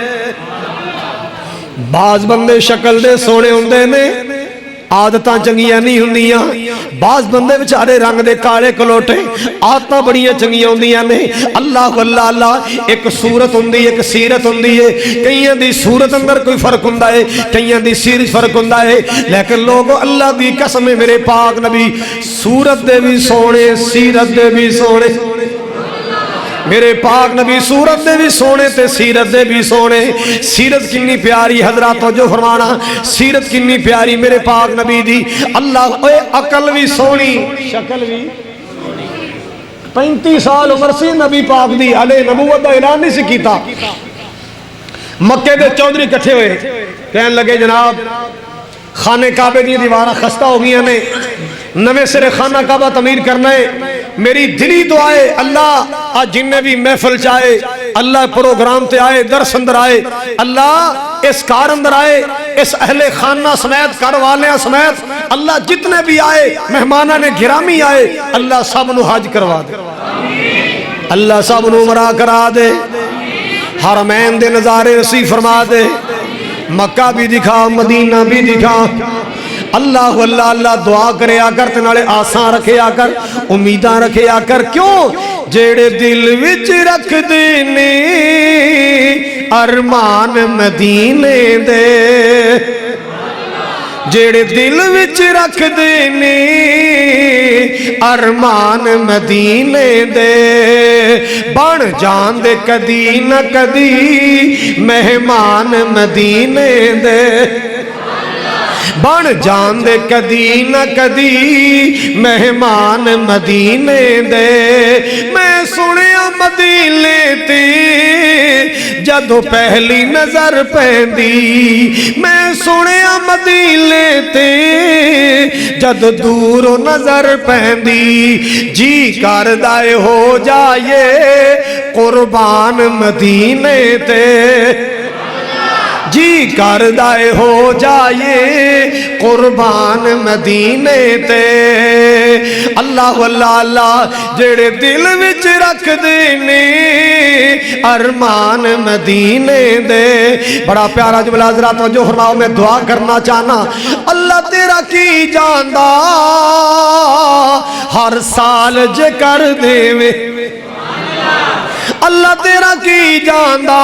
بعض بندے شکل دے سونے ہوندے نے, عادتاں چنگیاں نہیں ہوندیاں. بعض بندے بیچارے رنگ دے کالے کلوٹے, عادتاں بڑیاں چنگیاں ہوندیاں نے. اللہ اللہ اللہ. ایک صورت ہوندی ایک سیرت ہوندی ہے. کئیاں دی صورت اندر کوئی فرق ہوندا ہے, کئیاں دی سیرت فرق ہوندا ہے, لیکن لوگوں اللہ دی قسم ہے میرے پاک نبی صورت دے بھی سونے, سیرت دے بھی سونے. میرے پاک نبی صورت دے بھی سونے تے سیرت دے بھی سونے. سیرت کنی پیاری حضرات توجہ فرمانا, سیرت کنی پیاری میرے پاک نبی دی. اللہ اے عقل بھی سونی, شکل بھی. 35 سال عمر سی نبی پاک دی, علیہ نبوت دا اعلان نہیں سی کیتا. مکے دے چودھری کٹھے ہوئے, کہنے لگے جناب خانے کعبے دی دیوارہ خستہ ہو گئی نے, نوے سرے خانہ کعبہ تعمیر کرنا ہے. میری دلی دعا ہے اللہ آج جنہیں بھی محفل چاہے, اللہ پروگرام تے آئے, درس اندر آئے, اللہ اس کار اندر آئے, اس اہل خانہ سمیت کار والے سمیت, اللہ جتنے بھی آئے مہمانہ نے گرامی آئے, اللہ سب نو حج کروا دے, اللہ سب نو عمرہ کرا دے, حرمین دے نظارے نصیب فرما دے, مکہ بھی دکھا مدینہ بھی دکھا. اللہ اللہ اللہ. دعا کرے آ کر, تنالے آسان رکھے آ کر, امیداں رکھے آ کر. کیوں جیڑے دل وچ رکھ دینے ارمان مدینے دے, جیڑے دل وچ رکھ دینے ارمان مدینے دے, بن جان دے کدی نہ کدی مہمان مدینے دے, بن جان دے کدی نہ کدی مہمان مدینے دے. میں سنیا مدینے تے جدو پہلی نظر پیندی, میں سنیا مدینے تے جدو دور نظر پیندی, جی کردہ ہو جائے قربان مدینے تے, جی کردہ ہو جائے قربان مدینے تے. اللہ اللہ اللہ. جڑے دل وچ رکھ دینے ارمان مدینے دے. بڑا پیارا جملہ حضرات توجہ فرماؤ, میں دعا کرنا چاہنا, اللہ تیرا کی جاندا ہر سال جے کر دے میں, اللہ تیرا کی جاندا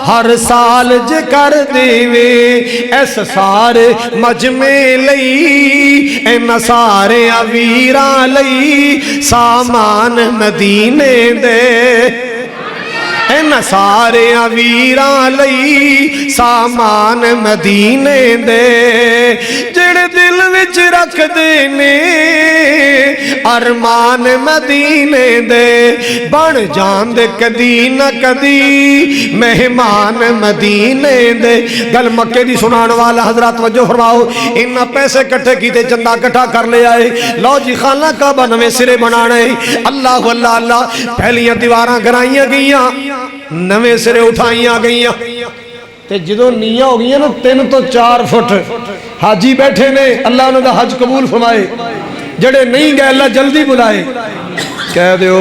ہر سال جے کر دیوے, ایس سارے مجمع لئی این سارے ویراں لئی سامان مدینے دے, این سارے ویراں لئی سامان مدینے دے. جڑے دل وچ رکھ دینے ارمان مدینے دے, بن جان دے کدی نہ کدی مہمان مدینے دے. گل مکے دی سنان والا حضرات وجہ فرماؤ, انہاں پیسے کٹھے کیتے چندہ کٹھا کر لے آئے, لو جی خانہ کعبہ نویں سرے بنانے. اللہ اللہ اللہ. پہلیاں دیواراں گرائیاں گئیاں, نویں سرے اٹھائیاں گئیاں, تے جدو نیاں ہو گئیاں نا 3 تو 4 فٹ حاجی بیٹھے نے, اللہ انہوں دا حج قبول فرمائے. جڑے نہیں گئے اللہ جلدی بلائے, کہہ دیو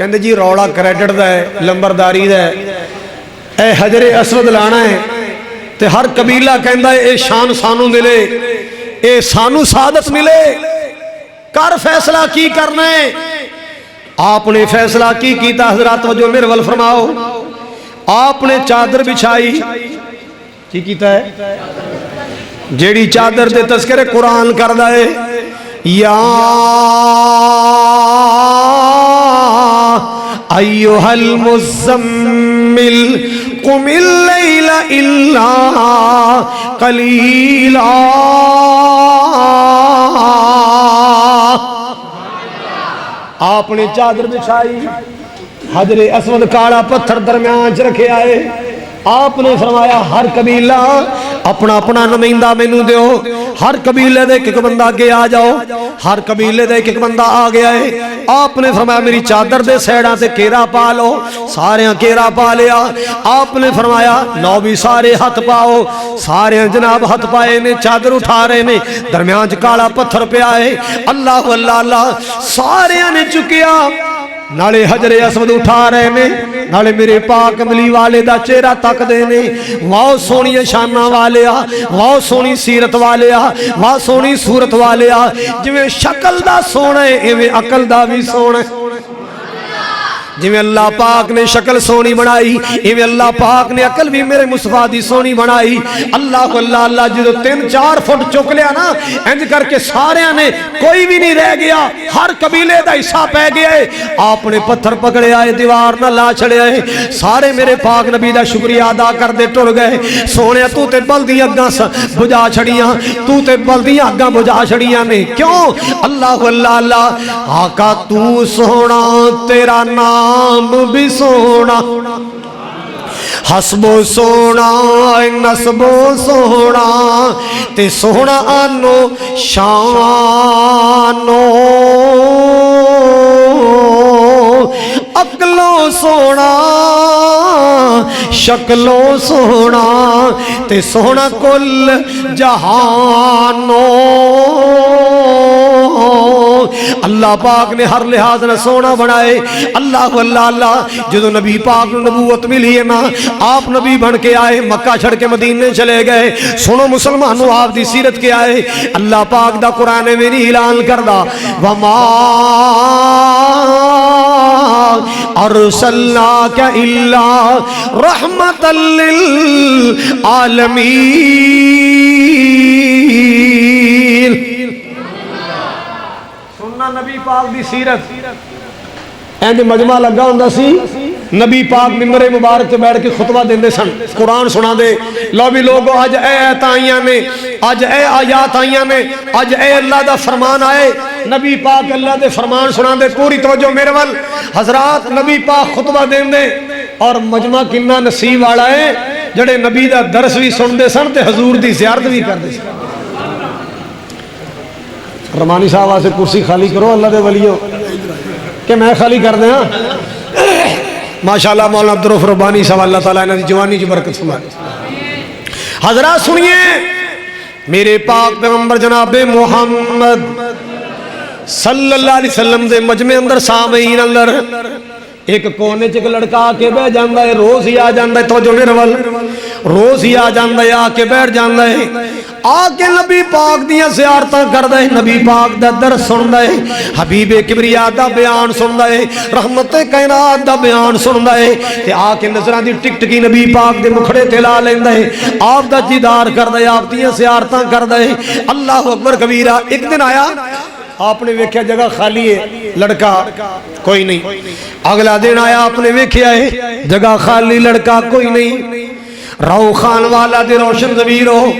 کہندے جی روڑا کریڈٹ دا ہے لمبرداری دا ہے اے حجر اسود لانا ہے تے ہر قبیلہ کہندا ہے اے شان سانو ملے اے سانو سعادت ملے کر فیصلہ کی کرنا ہے آپ نے فیصلہ کی کیتا حضرات وجہ میرے ول فرماؤ آپ نے چادر بچھائی کی کیتا ہے جیڑی چادر دے تذکرے قرآن کردہ ہے یا ایوہ المزمل قم اللیل الا قلیلا آپ نے چادر بچھائی حجر اسود کالا پتھر درمیان رکھے آئے آپ نے فرمایا ہر قبیلہ اپنا اپنا نمائندہ مینوں دیو ہر قبیلے دے ایک بندہ آگے آ جاؤ ہر قبیلے دے ایک بندہ آ گیا ہے آپ نے فرمایا میری چادر دے سیڑاں سے کیرا پا لو سارے کیرا پا لیا آپ نے فرمایا لو بھی سارے ہاتھ پاؤ سارے جناب ہاتھ پائے نے چادر اٹھا رہے نے درمیان کالا پتھر پہ آئے اللہ اللہ اللہ سارے نے چکیا نالے حجر اسود اٹھا رہے نے نالے میرے پاک کملی والے دا چہرہ تک دے نے واؤ سونی شانہ والے واؤ سونی سیرت والے واؤ سونی صورت والے جویں شکل دا سونا ہے ایویں عقل دا بھی سونا ہے جویں اللہ پاک نے شکل سونی بنائی ایویں اللہ پاک نے عقل بھی میرے مصطفیٰ دی سونی بنائی اللہ اللہ اللہ جدو 3-4 فٹ چک لیا نا انج کر کے سارے نے کوئی بھی نہیں رہ گیا ہر قبیلے دا حصہ پہ گیا ہے آپ نے پتھر پکڑے آئے دیوار نہ لا چھڑے آئے سارے میرے پاک نبی دا شکریہ ادا کر دے ٹر گئے سونے تو تے بلدی اگاں بجا چھڑیاں تو تے بلدی اگاں بجا چھڑیاں نے کیوں اللہ اللہ اللہ آقا تو سونا تیرا نام بھی سونا حسب و سونا نسب و سونا تے سونا آنو شانو عقلو سونا شکلو سونا تے سونا کل جہانو اللہ پاک نے ہر لحاظ نہ سونا بنائے اللہ اللہ اللہ جدو نبی پاک نبوت ملی ہے نا آپ نبی بن کے آئے مکہ چھڑ کے مدینے چلے گئے سنو مسلمانوں آپ دی سیرت کے آئے اللہ پاک دا قرآن میری اعلان کردہ وما ارسلناک الا رحمت للعالمین نبی پاک دی سیرت اینج مجمع لگا ہوندا سی نبی پاک ممبر مبارک تے بیٹھ کے خطبہ دیندے سن قرآن سنا دے لو بھی لوگو اج اے آیات آئیاں نے اج اے آیات آئیاں نے اج اے اللہ دا فرمان آئے نبی پاک اللہ دے فرمان سنا دے پوری توجہ میرے ول حضرات نبی پاک خطبہ دیندے اور مجمع کنا نصیب والا ہے جڑے نبی دا درس بھی سن دے سن تے حضور دی زیارت بھی کر دے سن رمانی صاحب آسے کرسی خالی کرو اللہ دے ولیو کہ میں خالی کر دیں ماشاءاللہ مولانا عبدالرؤف ربانی صاحب اللہ تعالیٰ نے جوانی کی برکت فرمائے حضرات سنیے میرے پاک پیغمبر جناب محمد صلی اللہ علیہ وسلم دے مجمع اندر سامعین اندر ایک کونے چک لڑکا آکے بیٹھ جاندہ ہے روز ہی آ جاندہ ہے توجہ میرے ول روز ہی آ جاندہ ہے آکے بیٹھ جاندہ ہے آکے نبی پاک دیاں زیارتاں کردہ ہے نبی پاک دا درس سندہ ہے حبیب کبریا دا بیان سندہ ہے رحمت کائنات دا بیان سندہ ہے تے آکے نظران دی ٹک ٹکی نبی پاک دے مکھڑے تلا لیندہ ہے آپ دا دیدار کردہ ہے آپ دیاں زیارتاں کردہ ہے اللہ اکبر کبیرہ ایک دن آیا آپ نے ویکھیا جگہ خالی ہے لڑکا کوئی نہیں اگلا دن آیا آپ نے ویکھیا ہے جگہ خالی لڑکا کوئی نہیں رو خان والا دے روشن ضمیر ہو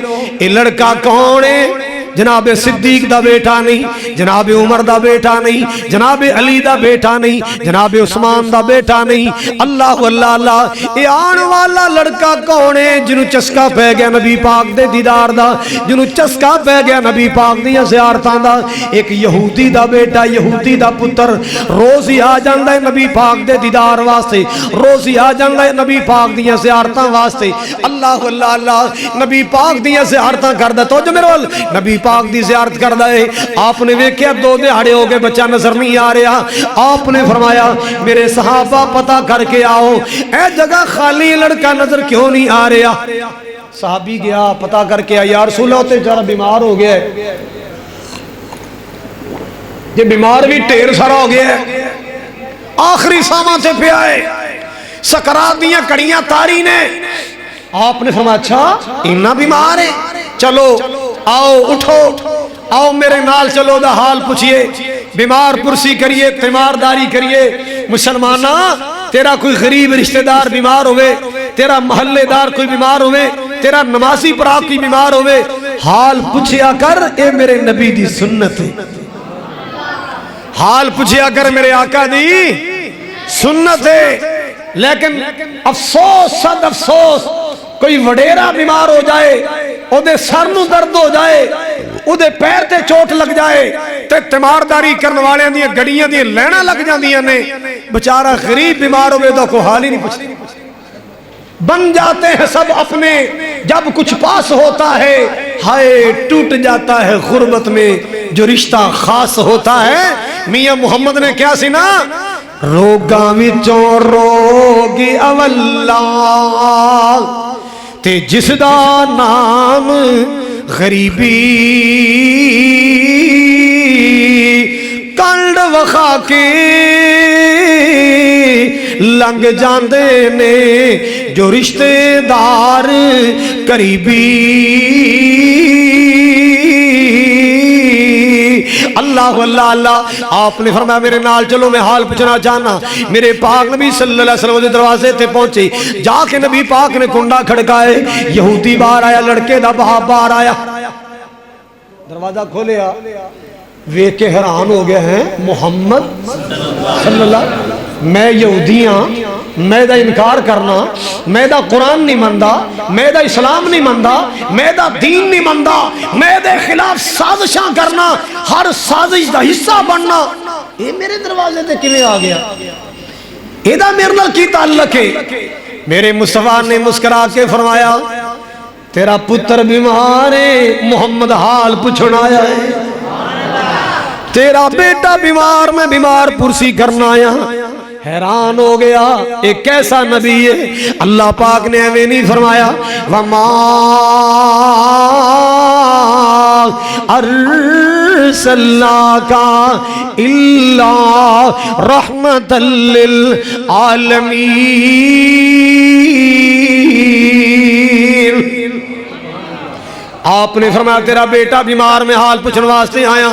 اے لڑکا کون ہے جناب صدیق دا بیٹا نہیں جناب عمر دا بیٹا نہیں جناب علی دا بیٹا نہیں جناب عثمان دا بیٹا نہیں اللہ اللہ اللہ اے آن والا لڑکا کون ہے جنہوں چسکا پہ گیا نبی پاک دے دیدار دا جنہوں چسکا پہ گیا نبی پاک دیا زیارتان دا ایک یہودی دا بیٹا یہودی دا پتر روزی آ جاندہ ہے نبی پاک دے دیدار واسطے روزی آ جاندہ ہے نبی پاک دیا زیارتان واسطے اللہ اللہ اللہ نبی پاک دیا زیارتان کردہ تو جو میرے وال نبی پاک پاک دی زیارت کردا ہے. آپ نے ویکھیا 2 دہاڑے ہو گئے بچہ نظر نہیں آ رہا. آپ نے فرمایا میرے صحابہ پتہ کر کے آؤ اے جگہ خالی لڑکا نظر کیوں نہیں آ رہا. صحابی گیا پتہ کر کے آیا، یا رسول اللہ تے ذرا بیمار ہو گیا ہے. یہ بیمار بھی ڈھیر سارا ہو گیا ہے، آخری ساواں تے پیا ہے، سکرات دیاں کڑیاں تاری نے. آپ نے فرمایا اچھا اتنا بیمار ہے، چلو آؤ اٹھو آؤ میرے نال چلو دا حال پوچھئے، بیمار پرسی کریے، تیمارداری کریے. مسلمانہ تیرا کوئی غریب رشتہ دار بیمار ہوئے، تیرا محلے دار کوئی بیمار ہوئے، تیرا نمازی پراہ کوئی بیمار ہوئے، حال پوچھیا کر، اے میرے نبی دی سنت ہے. حال پوچھیا کر میرے آقا دی سنت ہے. لیکن افسوس صد افسوس کوئی وڈیرا بیمار ہو جائے، او دے سر نو درد ہو جائے، او دے پیر تے چوٹ لگ جائے تے تیمارداری کرنے والے دی گڑیاں دی لینا لگ جاندیاں نے. بچارہ غریب بیمار ہوئے تو کوئی حال ہی نہیں پوچھتے. بن جاتے ہیں سب اپنے جب کچھ پاس ہوتا ہے، ہائے ٹوٹ جاتا ہے غربت میں جو رشتہ خاص ہوتا ہے. میاں محمد نے کیا سنا؟ روگاں وچوں روگی اولا تے جس دا نام غریبی، کنڈ وخا کے لنگ جاندے نے جو رشتے دار قریبی. اللہ اللہ اللہ. آپ نے فرمایا میرے نال چلو میں حال پوچھنا چاہنا. میرے پاک نبی صلی اللہ علیہ وسلم دروازے تے پہنچے، جا کے نبی پاک نے کنڈا کھڑکائے. یہودی باہر آیا، لڑکے دا باپ باہر آیا، دروازہ کھولیا، ویکھ کے حیران ہو گئے ہیں محمد صلی اللہ. میں یہودی ہاں، میں دا انکار کرنا، میں دا قرآن نہیں مندا، میں دا اسلام نہیں مندا، میں دا دین نہیں مندا، میں دے خلاف سازشاں کرنا، ہر سازش دا حصہ بننا، یہ میرے دروازے تے کیویں آ گیا؟ ایدہ میرے نال کی تعلق ہے؟ میرے مصطفیٰ نے مسکرا کے فرمایا تیرا پتر بیمار ہے، محمد حال پوچھنا آیا ہے. تیرا بیٹا بیمار، میں بیمار پرسی کرنا آیا. حیران ہو گیا ایک کیسا نبی ہے. اللہ پاک نے ایویں نہیں فرمایا وَمَا أَرْسَلْنَاكَ إِلَّا رَحْمَةً لِّلْعَالَمِينَ. آپ نے فرمایا تیرا بیٹا بیمار، میں حال پوچھنے واسطے آیا.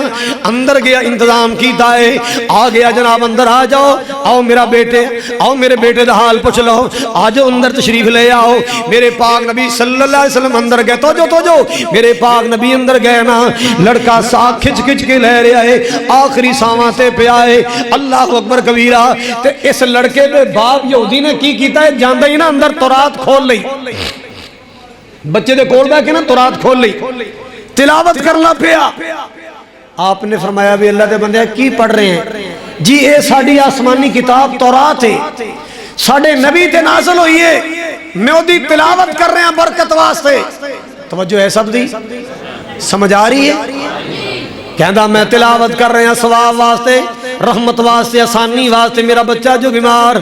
اندر گیا، انتظام کیتا ہے، آ گیا جناب اندر آ جاؤ، آؤ میرا بیٹے، آؤ میرے بیٹے دا حال پوچھ لو، آجو اندر تشریف لے آؤ. میرے پاک نبی صلی اللہ علیہ وسلم اندر گئے. تو جو میرے پاک نبی اندر گئے نا، لڑکا ساکھ کھچ کھچ کے لے رہا ہے، آخری ساواں تے پیا ہے. اللہ اکبر کبیرہ. تے اس لڑکے دے باپ یہودی نے کی کیتا ہے؟ جاندہ ہی نا اندر تورات کھول لئی، بچے دے کول بیٹھ کے نا تورات کھول لئی، تلاوت کرنا پیا. آپ نے فرمایا بھی اللہ دے بندے کی پڑھ رہے ہیں؟ جی اے ساڑی آسمانی کتاب تورات ہے، ساڑے نبی تے نازل ہوئی ہے، میں دی تلاوت کر رہے ہیں برکت واسطے. توجہ ہے سب دی؟ سمجھ آ رہی ہے؟ کہندہ میں تلاوت کر رہے ہیں ثواب واسطے، رحمت واسطے، آسانی واسطے، میرا بچہ جو بیمار.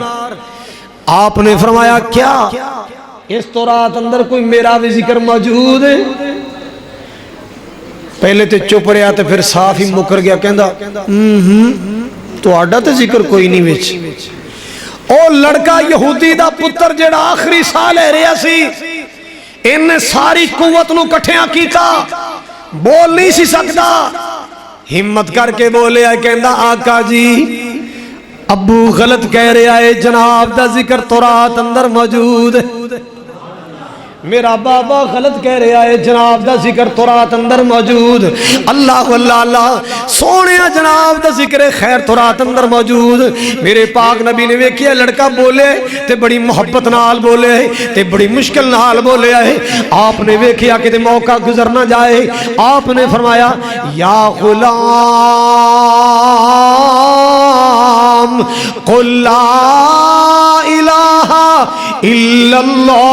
آپ نے فرمایا کیا اس تورات اندر کوئی میرا بھی ذکر موجود ہے؟ پہلے تے چپ رہا تے پھر صاف ہی مکر گیا، کہندا تو آڈا تے ذکر کوئی نہیں وچ. او لڑکا یہودی دا پتر جڑا آخری سال ہے رہا سی، ان نے ساری قوت نو کٹھیاں کیتا، بول نہیں سی سکتا. ہمت کر کے بولے آئے، کہندا آقا جی ابو غلط کہہ رہے آئے، جناب دا ذکر تورات اندر موجود ہے. میرا بابا غلط کہہ رہا ہے، جناب دا ذکر تورات اندر موجود. اللہ اللہ اللہ سونے جناب دا ذکر خیر تورات اندر موجود. میرے پاک نبی نے ویکھیا لڑکا بولے تے بڑی محبت نال بولے تے بڑی مشکل نال بولے ہے. آپ نے ویکھیا کہ تے موقع گزر نہ جائے. آپ نے فرمایا یا غلام قل لا الہ الا اللہ.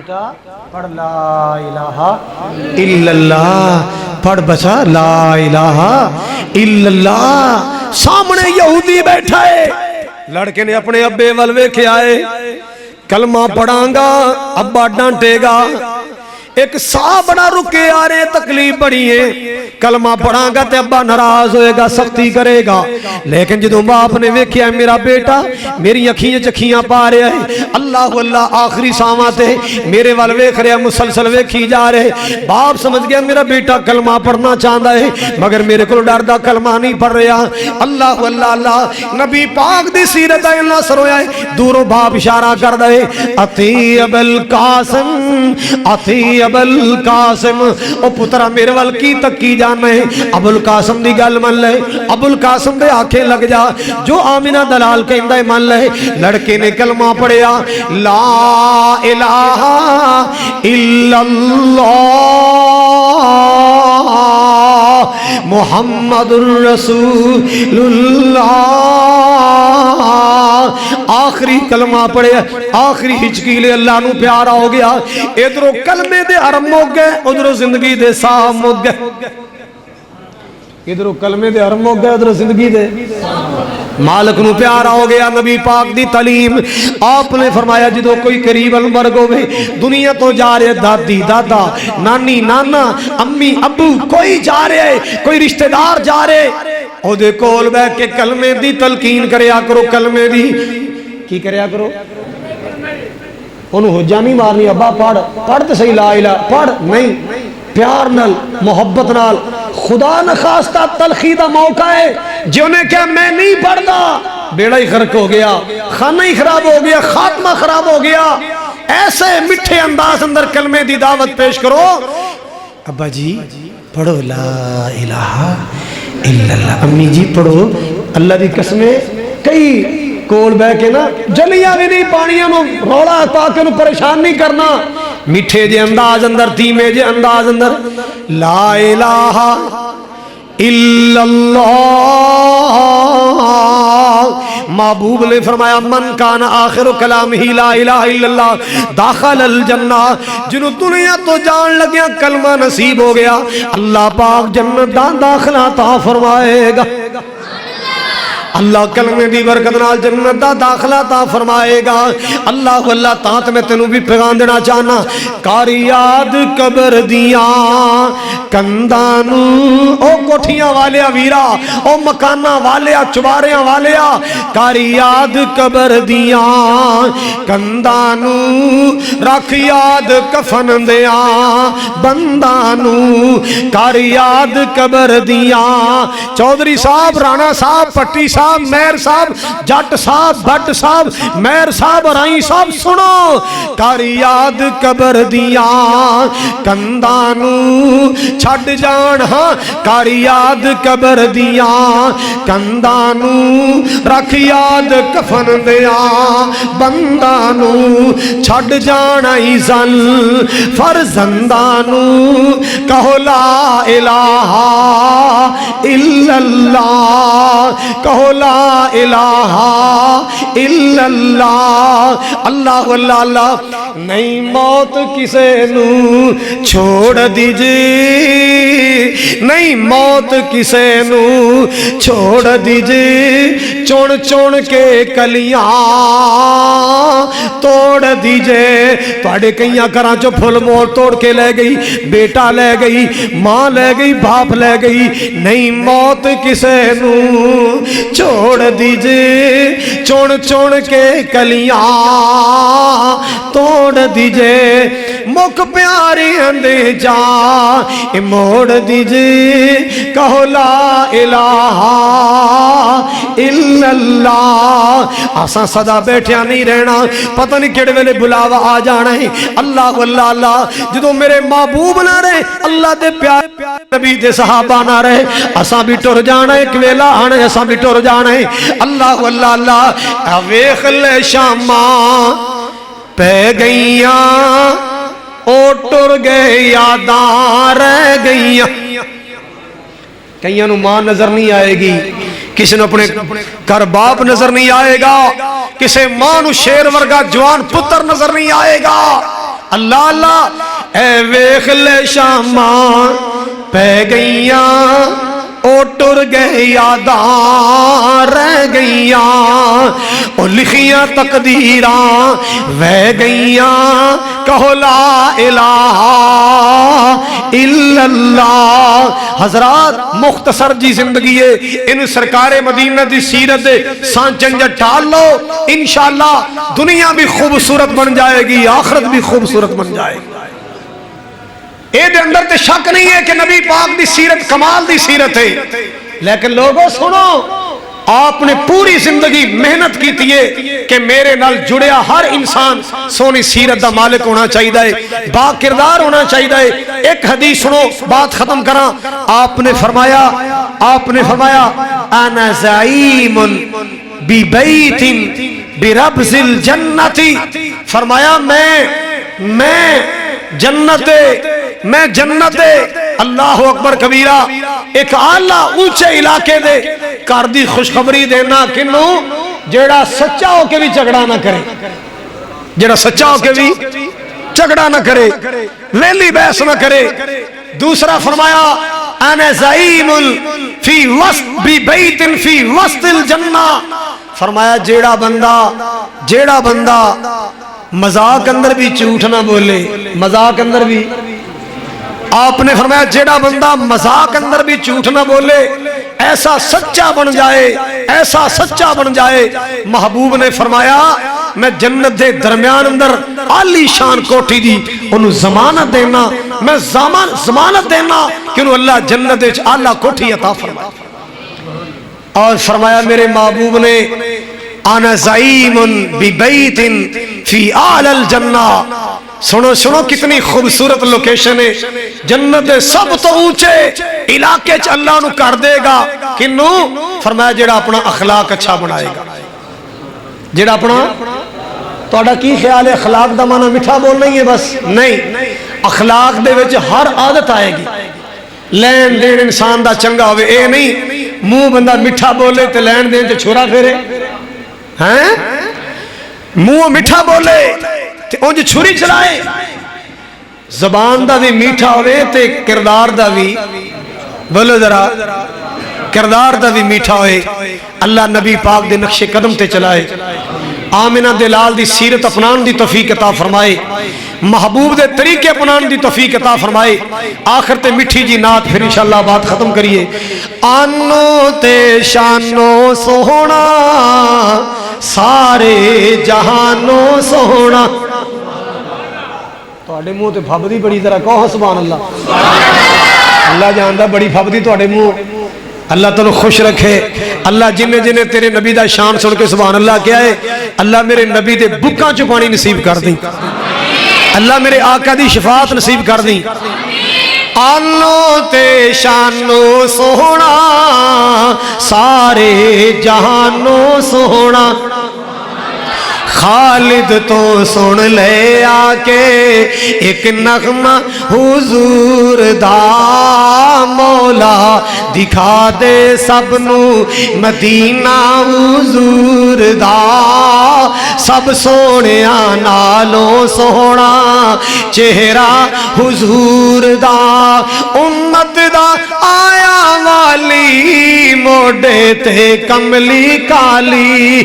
بیٹا پڑھ لا الہ الا اللہ، پڑھ بچا لا الہ الا اللہ۔ سامنے یہودی بیٹھا ہے، لڑکے نے اپنے ابے ول ویکھیا ہے، کلمہ پڑھاں گا ابا ڈانٹے گا، ایک سا بڑا رکے آ رہے، تکلیف بڑی ہے، کلمہ پڑھاں گا تے ابا ناراض ہوئے گا، سختی کرے گا، لیکن جدوں باپ نے ویکھیا میرا بیٹا میری اکھیاں چکھیاں پا رہا ہے، اللہ اللہ آخری ساواں تے میرے وال ویکھ رہا، مسلسل ویکھی جا رہے، باپ سمجھ گیا میرا بیٹا کلمہ پڑھنا چاہتا ہے مگر میرے کو ڈردا کلمہ نہیں پڑھ رہا، اللہ اللہ اللہ۔ نبی پاک دی سیرت اللہ سر ہویا ہے، دوروں باپ اشارہ کر دے، اتی ابو القاسم اتی ابو القاسم، او پترا میرے وال کی تکی جانا ہے، ابو القاسم دی گل من لے، ابو القاسم دے آنکھیں لگ جا، جو آمینہ دلال کہندہ ہے من لے۔ لڑکے نے کلمہ پڑھیا، لا الہ الا اللہ محمد الرسول اللہ، آخری کلمہ پڑھے، آخری ہچکی لے، اللہ نو پیارا ہو گیا، ادھروں کلمے دے حرم مک گئے، ادھروں زندگی دے ساہ مک گئے، ادھروں کلمے دے حرم مک گئے، ادھروں زندگی دے مالک نو پیارا ہو گیا۔ نبی پاک دی تعلیم آپ نے فرمایا جدو کوئی قریب المرگ ہوئے، دنیا تو جا رہے، دادی دادا نانی نانا امی ابو کوئی جا رہے، کوئی رشتہ دار جا رہے، او دے کول بیٹھ کے کلمے دی تلقین کریا کرو، کلمے دی کی کریا کرو، انہوں حجہ نہیں مارنی، ابا پڑھ پڑھ تے صحیح لا الہ پڑھ نہیں، پیار نال محبت نال، خدا نخواستہ تلخی دا موقع ہے، جنہیں کہا میں نہیں پڑھدا، بیڑا ہی خرک ہو گیا، خانہ ہی خراب ہو گیا، خاتمہ خراب ہو گیا۔ ایسے مٹھے انداز اندر کلمے دی دعوت پیش کرو، ابا جی پڑھو لا الہ الا اللہ، امی جی پڑھو اللہ دی قسمیں، کئی کول بہ کے نا جلیاں بھی نہیں پانیاں نو رولا پا کے نو پریشان نہیں کرنا، میٹھے جے انداز اندر، دھیمے جے انداز اندر، لا الہ الا اللہ۔ محبوب نے فرمایا من کان آخر کلامہ لا الہ الا اللہ داخل الجنہ، جنہوں دنیا تو جان لگیا کلمہ نصیب ہو گیا، اللہ پاک جنت دا داخلہ عطا فرمائے گا، اللہ کلمے دی برکت نال جنت دا داخلہ عطا فرمائے گا۔ اللہ اللہ تاں میں تینوں بھی پیغام دینا چاہنا، کاری یاد قبر دیاں کندانو، او کوٹھیاں والے ویرا، او مکانہ والے چباریاں والے، کاری یاد قبر دیاں کندانو، رکھ یاد کفن دیاں بندانو، کاری یاد قبر دیاں۔ چودھری صاحب، رانا صاحب، پٹی صاحب، مہر صاحب، جٹ صاحب، بٹ صاحب، مہر صاحب، رائی صاحب، سنو، کاری یاد قبر دیاں کندانو، چھڑ جان ہاں کاری یاد قبر دیاں کندانو، رکھ یاد کفن دیاں بندانو، چھڑ جان ایزن فرزندانو، کہو لا الہ الا اللہ، کہو لا الہ الا اللہ۔ اللہ اللہ اللہ، نہیں موت کسے نو چھوڑ دیجئے، نہیں موت کسے نو چھوڑ دیجئے، چون چون کے کلیاں توڑ دیجئے، توڑے کئیاں کراں جو پھل مور توڑ کے لے گئی، بیٹا لے گئی، ماں لے گئی، باپ لے گئی، نہیں موت کسے نو چھوڑ دیجئے، چون چون کے کلیاں توڑ دیجئے، مک پیاری اندے جان موڑ دیجئے، کہو لا الہ الا اللہ۔ آساں صدا بیٹھیا نہیں رہنا، پتہ نہیں کیڑے ویلے بلاوا آ جانا ہے، اللہ اللہ اللہ۔ جدو میرے محبوب نہ رہے، اللہ دے پیارے نبی دے صحابہ نہ رہے، آساں بھی ٹر جانا ہے، ایک ویلا آنا ہے، آساں بھی ٹر جانا ہے، اللہ اللہ اللہ۔ ویخ لے شاماں پہ گئیاں، او ٹر گئے یاداں رہ گئیاں، کئیاں نو ماں نظر نہیں آئے گی، کسی نے اپنے گھر باپ نظر نہیں آئے گا، کسی ماں نو شیر ورگا جوان پتر نظر نہیں آئے گا، اللہ اللہ اے ویخ لے شاماں پہ گئیاں او ٹر گئے یاداں رہ گئیاں او لکھیاں تقدیراں وہ گئیاں کہو لا الہ الا اللہ۔ حضرات مختصر جی زندگی ہے، ان سرکار مدینہ دی سیرت دے سانچنجہ ٹھال لو، انشاءاللہ دنیا بھی خوبصورت بن جائے گی، آخرت بھی خوبصورت بن جائے گی۔ اے دے اندر تے شک نہیں ہے کہ نبی پاک دی سیرت کمال دی سیرت ہے، لیکن لوگوں سنو، آپ نے پوری زندگی محنت کی تھی کہ میرے نال جڑیا ہر انسان سونی سیرت دا مالک ہونا چاہیے، با کردار ہونا چاہیے۔ ایک حدیث سنو، بات ختم کراں۔ آپ نے فرمایا انا زعیم ببیت بربز الجنت، فرمایا میں جنت اللہ اکبر کبیرہ ایک اعلیٰ اونچے علاقے دے کر دی خوشخبری دینا کنو جیڑا سچا ہو کے بھی جھگڑا نہ کرے، جیڑا سچا ہو کے بھی جھگڑا نہ کرے، ویلی بحث نہ کرے۔ دوسرا فرمایا انا زعیم فی وسط ببیت فی وسط الجنہ، فرمایا جیڑا بندہ مذاق اندر بھی جھوٹ نہ بولے، مذاق اندر بھی، آپ نے فرمایا جیڑا بندہ مذاق اندر بھی جھوٹ نہ بولے، ایسا سچا بن جائے۔ محبوب نے فرمایا میں جنت دے درمیان اندر عالی شان کوٹھی دی انہوں ضمانت دینا کہ انہوں اللہ جنت دے عالی کوٹھی عطا فرمایا۔ اور فرمایا میرے محبوب نے انا زعیم ببیت فی اعلی الجنہ، سنو کتنی خوبصورت لوکیشن ہے، جنت دے سب تو اونچے علاقے چ اللہ نو کر دے گا کنو، فرمایا جیڑا اپنا اخلاق اچھا بنائے گا، جیڑا اپنا، توڑا کی خیال ہے اخلاق دا معنی میٹھا بولنا ہی ہے بس؟ نہیں، اخلاق دے وچ ہر عادت آئے گی، لین دین انسان دا چنگا ہوئے، اے نہیں منہ بندہ میٹھا بولے تے لین دین تے چھوڑا پھیرے، ہیں منہ میٹھا بولے تے اونج چھری چلائے، زبان دا بھی میٹھا ہوئے تے کردار دا بھی، بولو ذرا، کردار دا بھی میٹھا ہوئے، اللہ نبی پاک دے نقش قدم تے چلائے، آمنہ دلال دی سیرت اپنان دی توفیق عطا فرمائے، محبوب دے طریقے اپنان دی توفیق عطا فرمائے۔ آخر تے مٹھی جی نات پھر انشاءاللہ بات ختم کریے۔ آنو تے شانو سونا سارے جہانو سونا، توڑے منہ تے پھبدی بڑی ذرا کہو سبحان اللہ، اللہ جاندہ بڑی پھبدی توڑے منہ، اللہ تعالیٰ خوش رکھے، اللہ جنہیں تیرے نبی دا شان سن کے سبحان اللہ کیا ہے، اللہ میرے نبی دے بکاں چو پانی نصیب کر دیں، اللہ میرے آقا دی شفاعت نصیب کر دیں۔ آنو تے شانو سونا سارے جہانو سونا، خالد تو سن لے آکے ایک نغمہ حضور دا، مولا دکھا دے سب نو مدینہ حضور دا، سب سونے نالوں سونا چہرہ حضور دا، امت دا آیا والی موڑے تے کملی کالی،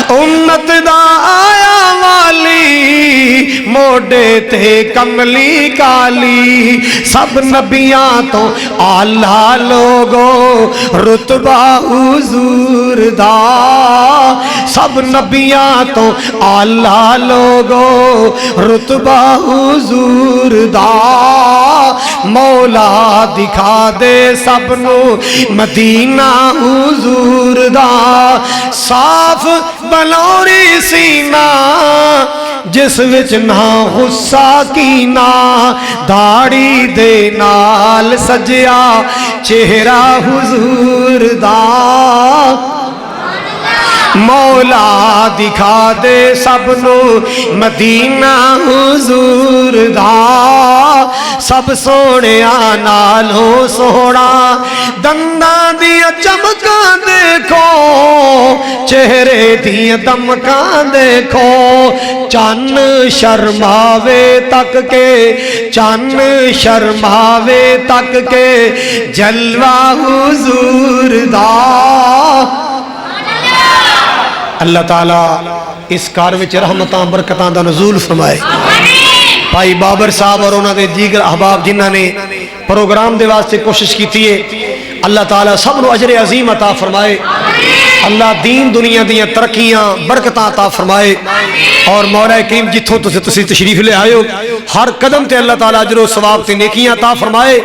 امت دا آیا والی موڑے تے کملی کالی، سب نبیاں تو آلہ لوگو رتبہ حضور دا، سب نبیاں تو آلہ لوگو رتبہ حضور دا، مولا دکھا دے سب نو مدینہ حضور دا، صاف بلوری سینہ جس وچ نہ غصہ کینا، داڑھی دے نال سجیا چہرہ حضور دا، مولا دکھا دے سب نو مدینہ حضور دا سب سونے نالوں سونا دنداں دیا چمکاں دیکھو چہرے دیا دمکاں دیکھو چن شرماوے تک کے چن شرماوے تک کے جلوہ حضور دا اللہ تعالیٰ اس کار وچ رحمتاں برکتاں دا نزول فرمائے بھائی بابر صاحب اور انہوں نے دیگر احباب جنہاں نے پروگرام دے واسطے کوشش کیتی ہے اللہ تعالیٰ سب نو اجر عظیم عطا فرمائے اللہ دین دنیا دیاں ترقیاں برکتاں عطا فرمائے اور مولا کریم جتھوں تسی تشریف لے آئے ہو ہر قدم تے اللہ تعالیٰ اجر و ثواب تے نیکیاں عطا فرمائے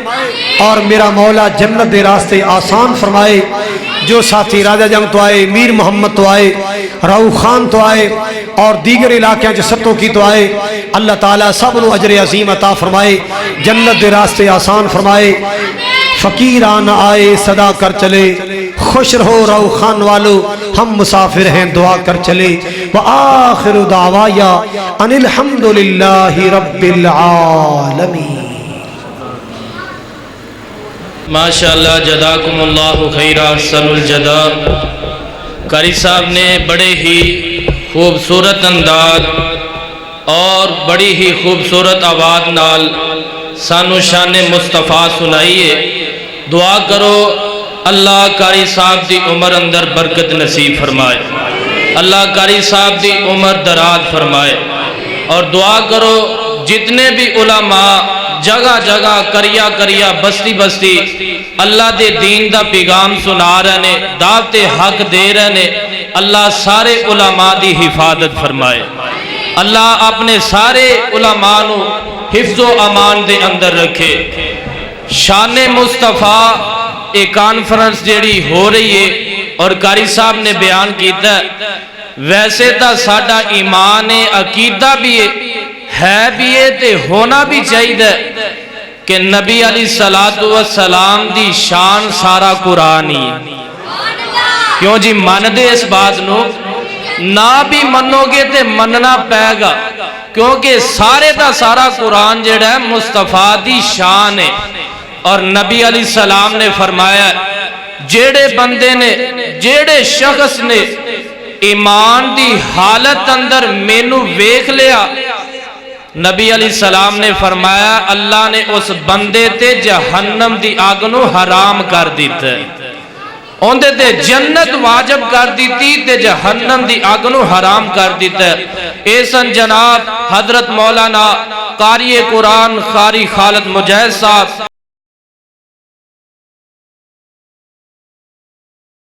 اور میرا مولا جنت دے راستے آسان فرمائے جو ساتھی راجہ جنگ تو آئے میر محمد تو آئے راؤ خان تو آئے اور دیگر علاقیاں جسطوں کی تو آئے اللہ تعالیٰ سب نو اجر عظیم عطا فرمائے جنت دے راستے آسان فرمائے فقیران آئے صدا کر چلے خوش رہو راؤ خان والو ہم مسافر ہیں دعا کر چلے وآخر دعوایا ان الحمدللہ رب العالمین ماشاءاللہ جزاکم اللہ خیرہ احسن الجزا قاری صاحب نے بڑے ہی خوبصورت انداز اور بڑی ہی خوبصورت آواز نال سانو شان مصطفیٰ سنائیے دعا کرو اللہ قاری صاحب دی عمر اندر برکت نصیب فرمائے اللہ قاری صاحب دی عمر دراز فرمائے اور دعا کرو جتنے بھی علماء جگہ جگہ کریا بستی بستی اللہ دے دین دا پیغام سنا رہنے دعوت حق دے رہنے اللہ سارے علماء دی حفاظت فرمائے اللہ اپنے سارے علماء نو حفظ و امان دے اندر رکھے شان مصطفیٰ ایک کانفرنس جیڑی ہو رہی ہے اور قاری صاحب نے بیان کیتا ہے ویسے تا ساڈا ایمان عقیدہ بھی ہے بھی تے ہونا بھی چاہیے کہ نبی علیہ السلام دی شان سارا قرآن ہی کیوں جی مان دے اس بات نو نہ بھی منو گے تے مننا پائے گا کیونکہ سارے دا سارا قرآن جڑا ہے مصطفیٰ دی شان ہے اور نبی علیہ السلام نے فرمایا جیڑے بندے نے جیڑے شخص نے ایمان دی حالت اندر مینو ویکھ لیا نبی علیہ السلام نے فرمایا اللہ نے اس بندے تے جہنم دی آگ نو حرام کر دیتا ہے اوندے تے جنت واجب کر دیتی تے جہنم دی آگ نو حرام کر دیتا ہے ایسن جناب حضرت مولانا قاری قرآن قاری خالد مجاہد صاحب